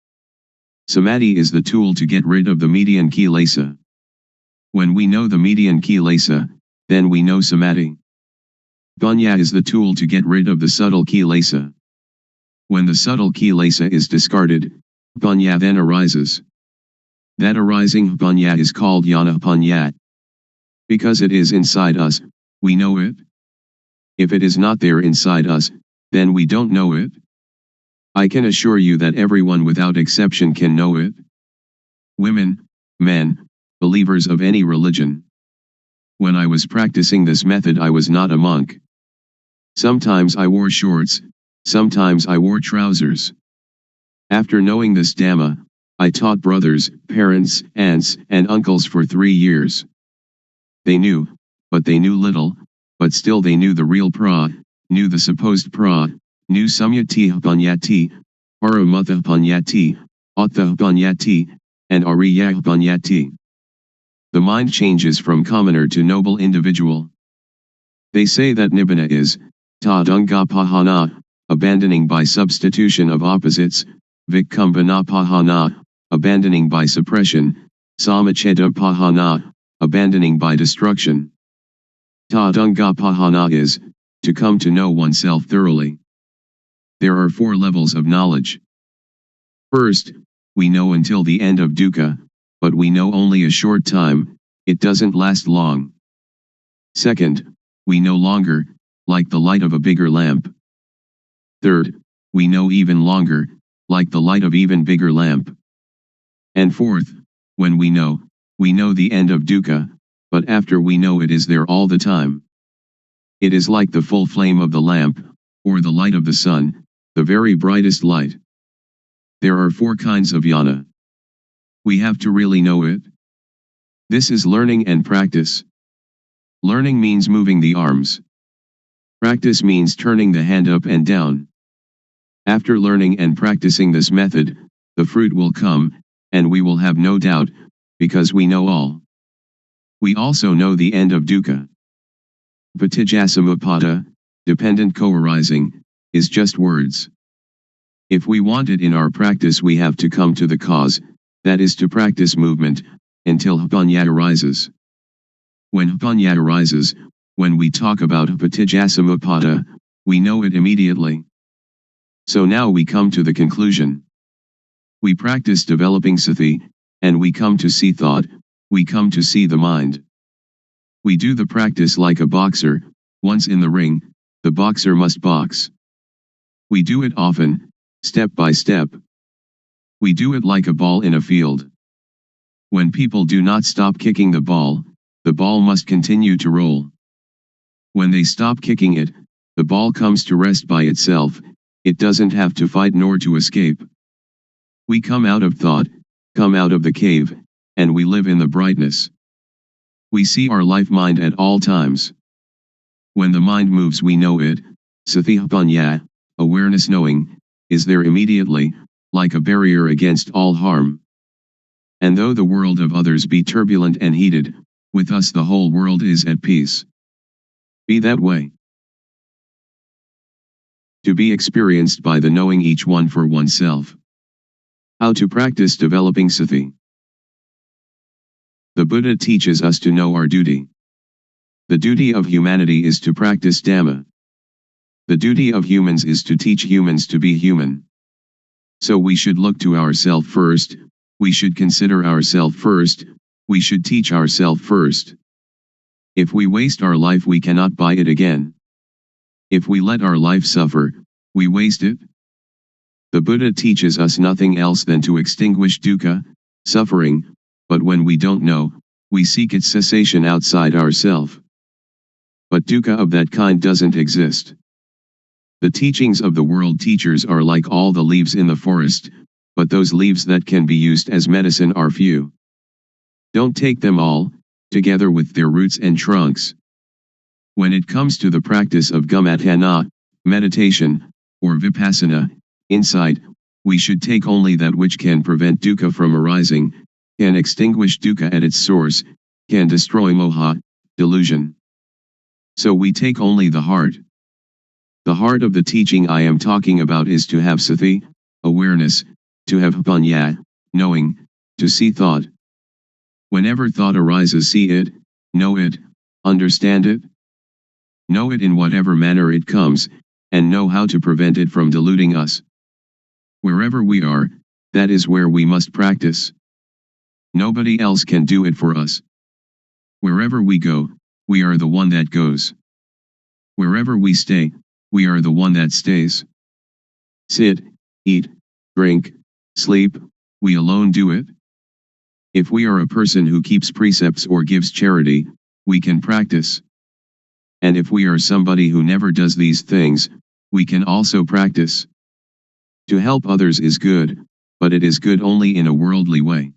Samadhi is the tool to get rid of the median kilesa. When we know the median kilesa, then we know samadhi. Panya is the tool to get rid of the subtle kilesa. When the subtle kilesa is discarded, panya then arises. That arising panya is called jnana panya. Because it is inside us, we know it. If it is not there inside us, then we don't know it. I can assure you that everyone without exception can know it. Women, men, believers of any religion. When I was practicing this method, I was not a monk. Sometimes I wore shorts, sometimes I wore trousers. After knowing this Dhamma, I taught brothers, parents, aunts, and uncles for 3 years. They knew, but they knew little, but still they knew the real pra, knew the supposed pra, knew samyati panyati, paramutha panyati, attha panyati, and ariya panyati. The mind changes from commoner to noble individual. They say that nibbana is tadunga pahana, abandoning by substitution of opposites, vikkumbana pahana, abandoning by suppression, samacheda pahana, abandoning by destruction. Tadunga pahana is to come to know oneself thoroughly. There are 4 levels of knowledge. First, we know until the end of dukkha, but we know only a short time, it doesn't last long. Second, we know longer, like the light of a bigger lamp. Third, we know even longer, like the light of even bigger lamp. And fourth, when we know the end of dukkha, but after we know it is there all the time. It is like the full flame of the lamp, or the light of the sun, the very brightest light. There are 4 kinds of jnana. We have to really know it. This is learning and practice. Learning means moving the arms. Practice means turning the hand up and down. After learning and practicing this method, the fruit will come, and we will have no doubt, because we know all. We also know the end of dukkha. Patijjasamuppada, dependent co-arising, is just words. If we want it in our practice, we have to come to the cause, that is to practice movement, until panya arises. When panya arises, when we talk about patijjasamuppada, we know it immediately. So now we come to the conclusion. We practice developing sati, and we come to see thought, we come to see the mind. We do the practice like a boxer. Once in the ring, the boxer must box. We do it often, step by step. We do it like a ball in a field. When people do not stop kicking the ball must continue to roll. When they stop kicking it, the ball comes to rest by itself, it doesn't have to fight nor to escape. We come out of thought, come out of the cave, and we live in the brightness. We see our life mind at all times. When the mind moves, we know it. Sati panya, awareness knowing, is there immediately, like a barrier against all harm. And though the world of others be turbulent and heated, with us the whole world is at peace. Be that way. To be experienced by the knowing each one for oneself. How to practice developing sati. The Buddha teaches us to know our duty. The duty of humanity is to practice Dhamma. The duty of humans is to teach humans to be human. So we should look to ourselves first, we should consider ourselves first, we should teach ourselves first. If we waste our life we cannot buy it again. If we let our life suffer, we waste it. The Buddha teaches us nothing else than to extinguish dukkha, suffering, but when we don't know, we seek its cessation outside ourselves. But dukkha of that kind doesn't exist. The teachings of the world teachers are like all the leaves in the forest, but those leaves that can be used as medicine are few. Don't take them all, together with their roots and trunks. When it comes to the practice of gammatthana, meditation, or vipassana, insight, we should take only that which can prevent dukkha from arising, can extinguish dukkha at its source, can destroy moha, delusion. So we take only the heart. The heart of the teaching I am talking about is to have sati, awareness, to have panya, knowing, to see thought. Whenever thought arises, see it, know it, understand it. Know it in whatever manner it comes, and know how to prevent it from deluding us. Wherever we are, that is where we must practice. Nobody else can do it for us. Wherever we go, we are the one that goes. Wherever we stay, we are the one that stays. Sit, eat, drink, sleep, we alone do it. If we are a person who keeps precepts or gives charity, we can practice. And if we are somebody who never does these things, we can also practice. To help others is good, but it is good only in a worldly way.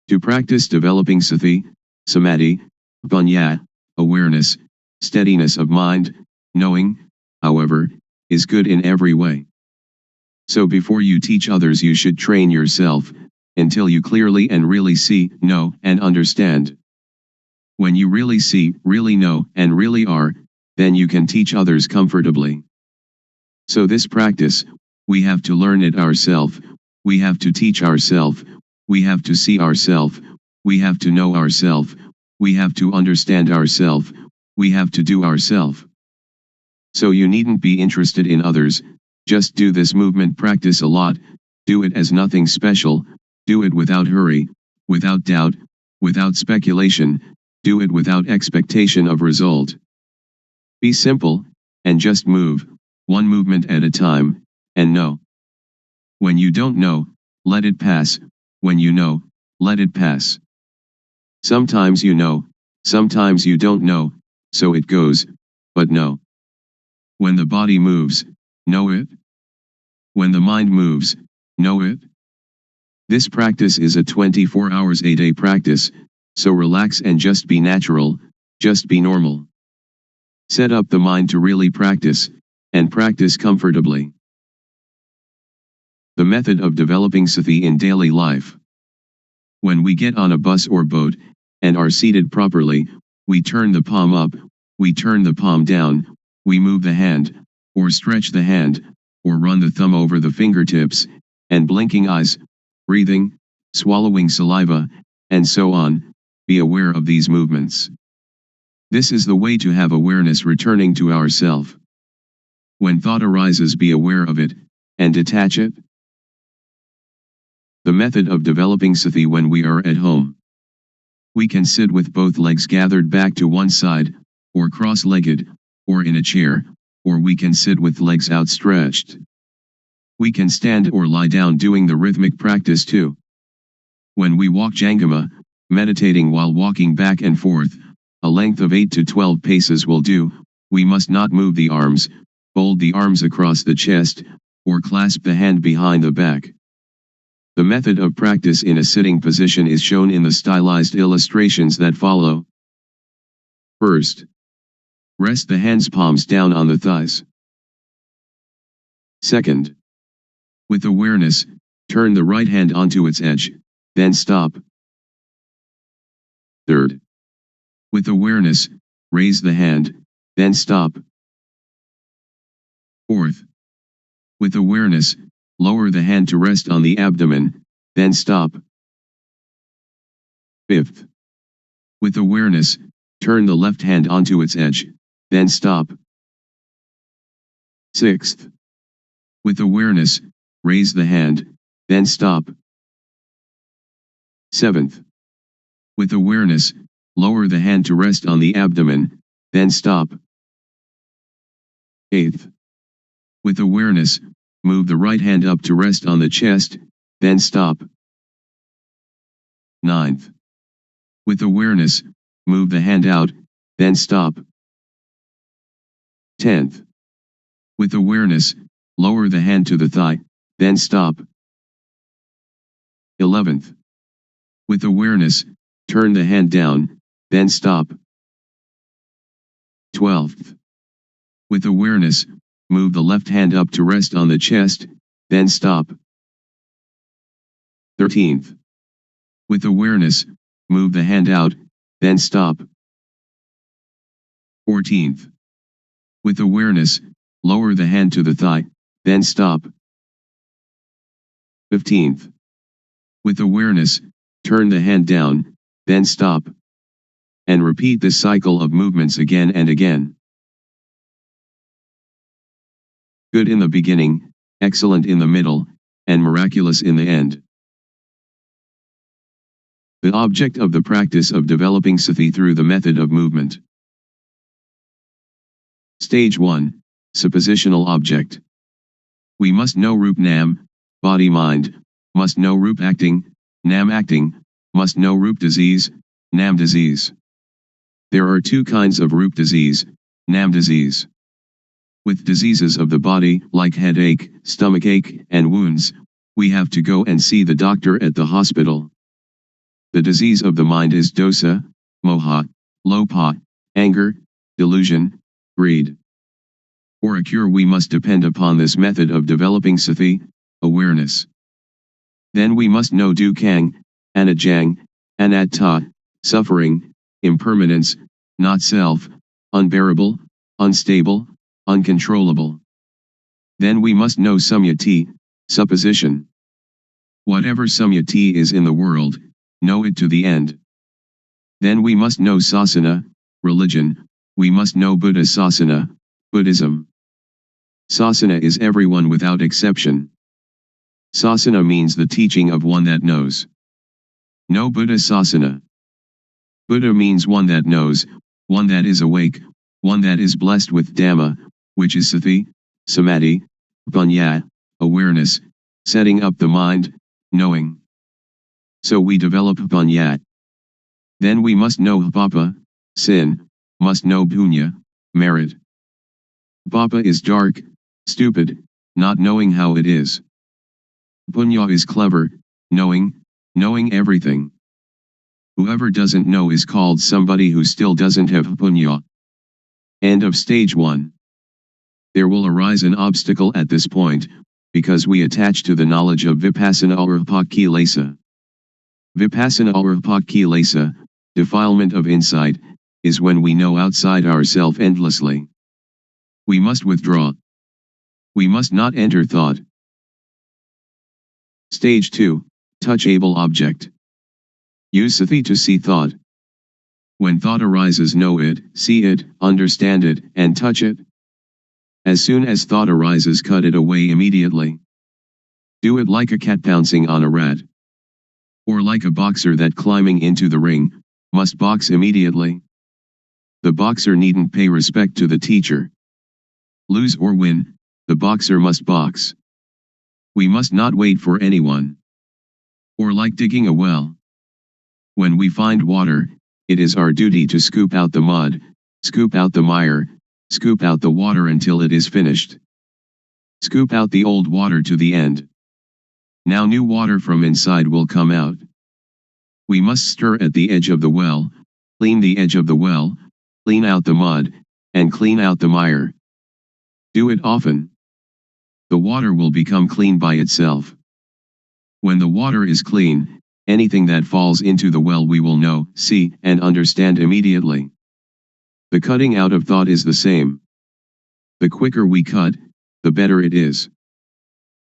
To practice developing sati, samadhi, panya, awareness, steadiness of mind, knowing, however, is good in every way. So before you teach others you should train yourself, until you clearly and really see, know, and understand. When you really see, really know, and really are, then you can teach others comfortably. So this practice, we have to learn it ourselves, we have to teach ourselves, we have to see ourselves, we have to know ourselves, we have to understand ourselves, we have to do ourselves. So you needn't be interested in others, just do this movement practice a lot, do it as nothing special, do it without hurry, without doubt, without speculation, do it without expectation of result. Be simple, and just move, one movement at a time, and know. When you don't know, let it pass, when you know, let it pass. Sometimes you know, sometimes you don't know, so it goes, but know. When the body moves, know it. When the mind moves, know it. This practice is a 24 hours a day practice, so relax and just be natural, just be normal. Set up the mind to really practice, and practice comfortably. The method of developing sati in daily life. When we get on a bus or boat, and are seated properly, we turn the palm up, we turn the palm down, we move the hand, or stretch the hand, or run the thumb over the fingertips, and blinking eyes, breathing, swallowing saliva, and so on, be aware of these movements. This is the way to have awareness returning to ourself. When thought arises, be aware of it, and detach it. The method of developing sati when we are at home. We can sit with both legs gathered back to one side, or cross-legged, or in a chair, or we can sit with legs outstretched. We can stand or lie down doing the rhythmic practice too. When we walk Jangama, meditating while walking back and forth, a length of 8 to 12 paces will do, we must not move the arms, fold the arms across the chest, or clasp the hand behind the back. The method of practice in a sitting position is shown in the stylized illustrations that follow. First, rest the hands palms down on the thighs. Second, with awareness, turn the right hand onto its edge, then stop. Third, with awareness, raise the hand, then stop. Fourth, with awareness, lower the hand to rest on the abdomen, then stop. Fifth, With awareness, turn the left hand onto its edge, then stop. 6th. With awareness, raise the hand, then stop. 7th. With awareness, lower the hand to rest on the abdomen, then stop. 8th. With awareness, move the right hand up to rest on the chest, then stop. 9th. With awareness, move the hand out, then stop. 10th. With awareness, lower the hand to the thigh, then stop. 11th. With awareness, turn the hand down, then stop. 12th. With awareness, move the left hand up to rest on the chest, then stop. 13th. With awareness, move the hand out, then stop. 14th. With awareness, lower the hand to the thigh, then stop. 15th. With awareness, turn the hand down, then stop. And repeat this cycle of movements again and again. Good in the beginning, excellent in the middle, and miraculous in the end. The object of the practice of developing sati through the method of movement. Stage 1. Suppositional object. We must know Rup Nam, body-mind, must know Rup acting, Nam acting, must know Rup disease, Nam disease. There are two kinds of Rup disease, Nam disease. With diseases of the body, like headache, stomachache, and wounds, we have to go and see the doctor at the hospital. The disease of the mind is dosa, moha, lopa, anger, delusion, greed. For a cure we must depend upon this method of developing sati, awareness. Then we must know dukkang, anajang, anatta, suffering, impermanence, not self, unbearable, unstable, uncontrollable. Then we must know samyati, supposition. Whatever samyati is in the world, know it to the end. Then we must know sasana, religion, we must know Buddha sasana, Buddhism. Sasana is everyone without exception. Sasana means the teaching of one that knows. Know Buddha sasana. Buddha means one that knows, one that is awake, one that is blessed with Dhamma, which is sati, samadhi, panya, awareness, setting up the mind, knowing. So we develop panya. Then we must know papa, sin, must know punya, merit. Papa is dark, stupid, not knowing how it is. Punya is clever, knowing everything. Whoever doesn't know is called somebody who still doesn't have punya. End of stage 1. There will arise an obstacle at this point, because we attach to the knowledge of Vipassana or Kilesa. Vipassana or Kilesa, defilement of insight, is when we know outside ourself endlessly. We must withdraw. We must not enter thought. Stage 2, touchable object. Use sati to see thought. When thought arises, know it, see it, understand it, and touch it. As soon as thought arises, cut it away immediately. Do it like a cat pouncing on a rat. Or like a boxer that climbing into the ring, must box immediately. The boxer needn't pay respect to the teacher. Lose or win, the boxer must box. We must not wait for anyone. Or like digging a well. When we find water, it is our duty to scoop out the mud, scoop out the mire, scoop out the water until it is finished. Scoop out the old water to the end. Now new water from inside will come out. We must stir at the edge of the well, clean the edge of the well, clean out the mud, and clean out the mire. Do it often. The water will become clean by itself. When the water is clean, anything that falls into the well we will know, see, and understand immediately. The cutting out of thought is the same. The quicker we cut, the better it is.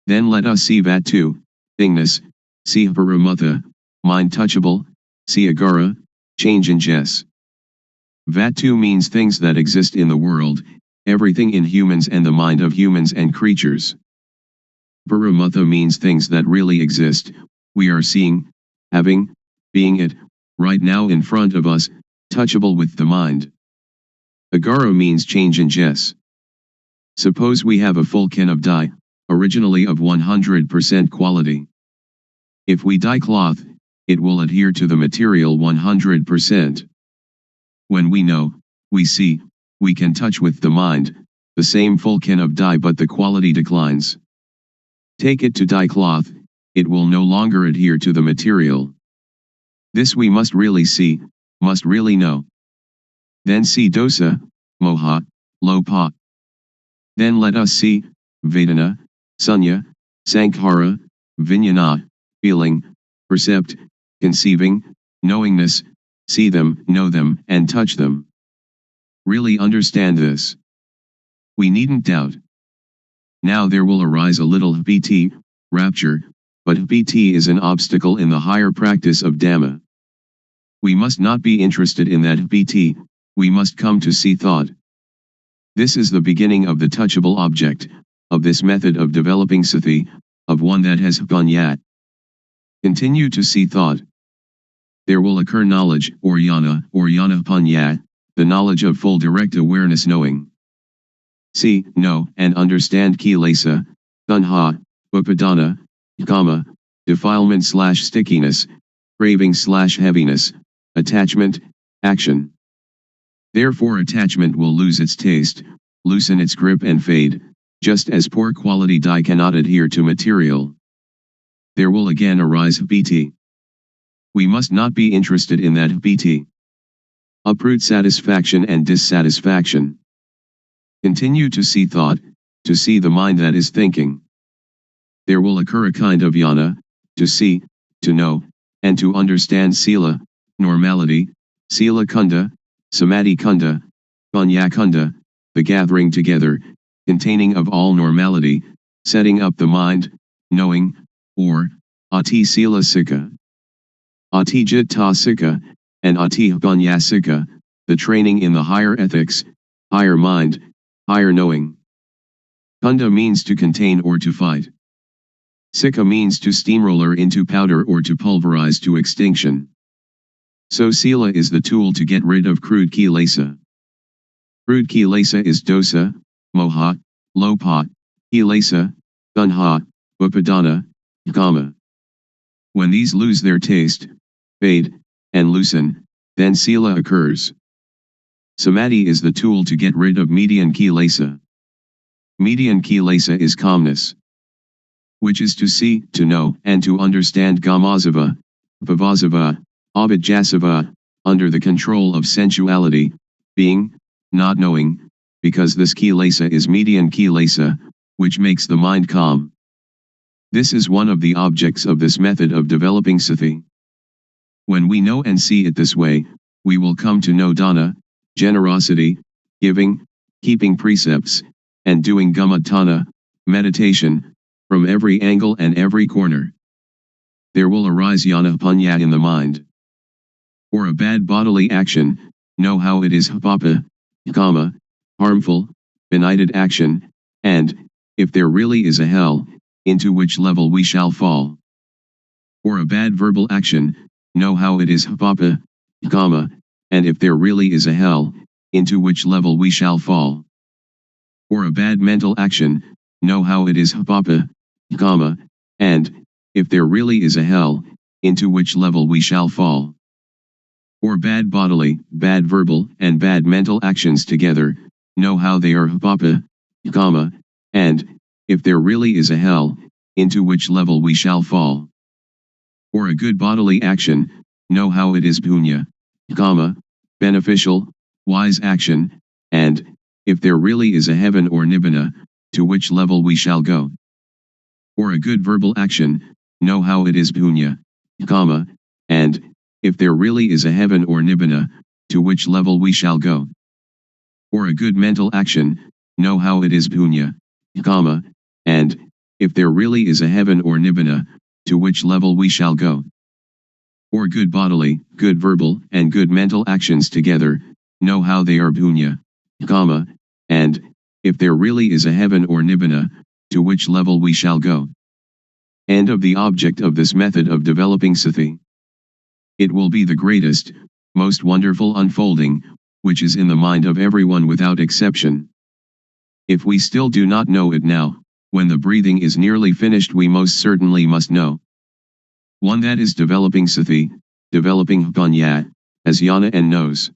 Then let us see Vatu, thingness, see Paramutha, mind touchable, see Agara, change in Jess. Vatu means things that exist in the world, everything in humans and the mind of humans and creatures. Paramatha means things that really exist, we are seeing, having, being it, right now in front of us, touchable with the mind. Agara means change in Jess. Suppose we have a full can of dye, originally of 100% quality. If we dye cloth, it will adhere to the material 100%. When we know, we see, we can touch with the mind, the same full can of dye but the quality declines. Take it to dye cloth, it will no longer adhere to the material. This we must really see, must really know. Then see dosa, moha, lopa. Then let us see, vedana, sunya, sankhara, vijnana, feeling, percept, conceiving, knowingness, see them, know them, and touch them. Really understand this. We needn't doubt. Now there will arise a little bhiti, rapture, but bhiti is an obstacle in the higher practice of Dhamma. We must not be interested in that bhiti, we must come to see thought. This is the beginning of the touchable object, of this method of developing sati, of one that has panya. Continue to see thought. There will occur knowledge, or jnana panya, the knowledge of full direct awareness knowing. See, know, and understand kilesa, tanha, upadana, kama, defilement/stickiness, craving/heaviness, attachment, action. Therefore attachment will lose its taste, loosen its grip and fade, just as poor quality dye cannot adhere to material. There will again arise bhiti. We must not be interested in that bhiti. Uproot satisfaction and dissatisfaction. Continue to see thought, to see the mind that is thinking. There will occur a kind of jnana, to see, to know, and to understand sila, normality, sila kunda, samadhi kunda, panya kunda, the gathering together, containing of all normality, setting up the mind, knowing, or, ati sila sikha. Ati jitta sikha, and ati panya sikha, the training in the higher ethics, higher mind, higher knowing. Kunda means to contain or to fight. Sikha means to steamroller into powder or to pulverize to extinction. So sila is the tool to get rid of crude kilesa. Crude kilesa is dosa, moha, lopa, kilesa, tanha, upadana, kama. When these lose their taste, fade, and loosen, then sila occurs. Samadhi is the tool to get rid of median kilesa. Median kilesa is calmness, which is to see, to know, and to understand gamazava, bhavasava, abhijasava, under the control of sensuality, being, not knowing, because this kilesa is median kilesa, which makes the mind calm. This is one of the objects of this method of developing sati. When we know and see it this way, we will come to know dana, generosity, giving, keeping precepts, and doing gamatana, meditation, from every angle and every corner. There will arise jnana panya in the mind. For a bad bodily action, know how it is papa, kama, harmful, benighted action, and, if there really is a hell, into which level we shall fall. For a bad verbal action, know how it is papa, kama, and if there really is a hell, into which level we shall fall. For a bad mental action, know how it is papa, kama, and, if there really is a hell, into which level we shall fall. For bad bodily, bad verbal, and bad mental actions together, know how they are papa, kama, and, if there really is a hell, into which level we shall fall. For a good bodily action, know how it is punya, kama, beneficial, wise action, and, if there really is a heaven or nibbana, to which level we shall go. For a good verbal action, know how it is punya, kama, and, if there really is a heaven or nibbana, to which level we shall go. For a good mental action, know how it is punya, kama, and, if there really is a heaven or nibbana, to which level we shall go. or good bodily, good verbal, and good mental actions together, know how they are punya, kama, and, if there really is a heaven or nibbana, to which level we shall go. End of the object of this method of developing sati. It will be the greatest, most wonderful unfolding, which is in the mind of everyone without exception. If we still do not know it now, when the breathing is nearly finished we most certainly must know. One that is developing sati, developing panya, as yana and knows.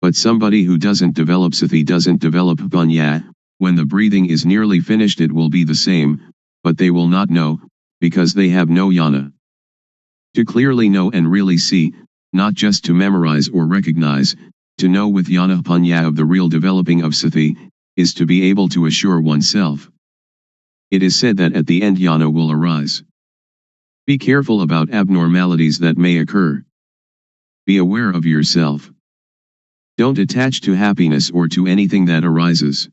But somebody who doesn't develop sati doesn't develop panya, when the breathing is nearly finished it will be the same, but they will not know, because they have no yana. To clearly know and really see, not just to memorize or recognize, to know with yana panya of the real developing of sati, is to be able to assure oneself. It is said that at the end yana will arise. Be careful about abnormalities that may occur. Be aware of yourself. Don't attach to happiness or to anything that arises.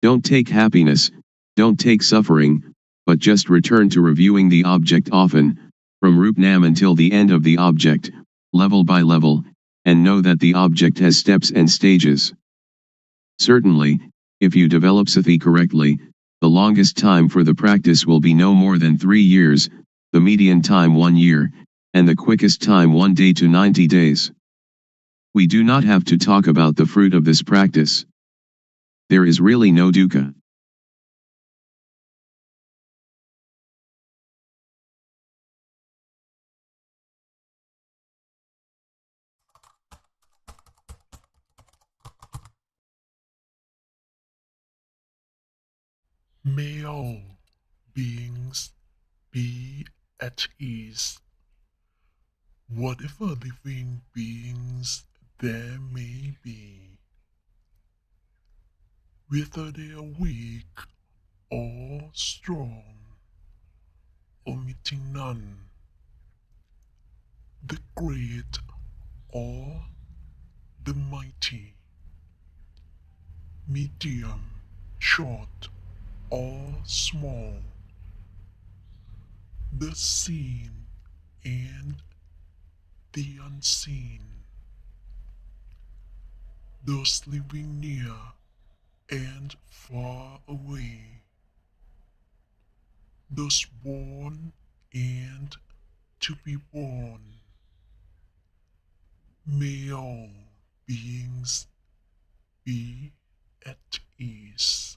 Don't take happiness, don't take suffering, but just return to reviewing the object often, from Rup Nam until the end of the object, level by level, and know that the object has steps and stages. Certainly, if you develop sati correctly, the longest time for the practice will be no more than 3 years, the median time 1 year, and the quickest time 1 day to 90 days. We do not have to talk about the fruit of this practice. There is really no dukkha. May all beings be at ease, whatever living beings there may be, whether they are weak or strong, omitting none, the great or the mighty, medium, short or small, the seen and the unseen, those living near and far away, those born and to be born. May all beings be at ease.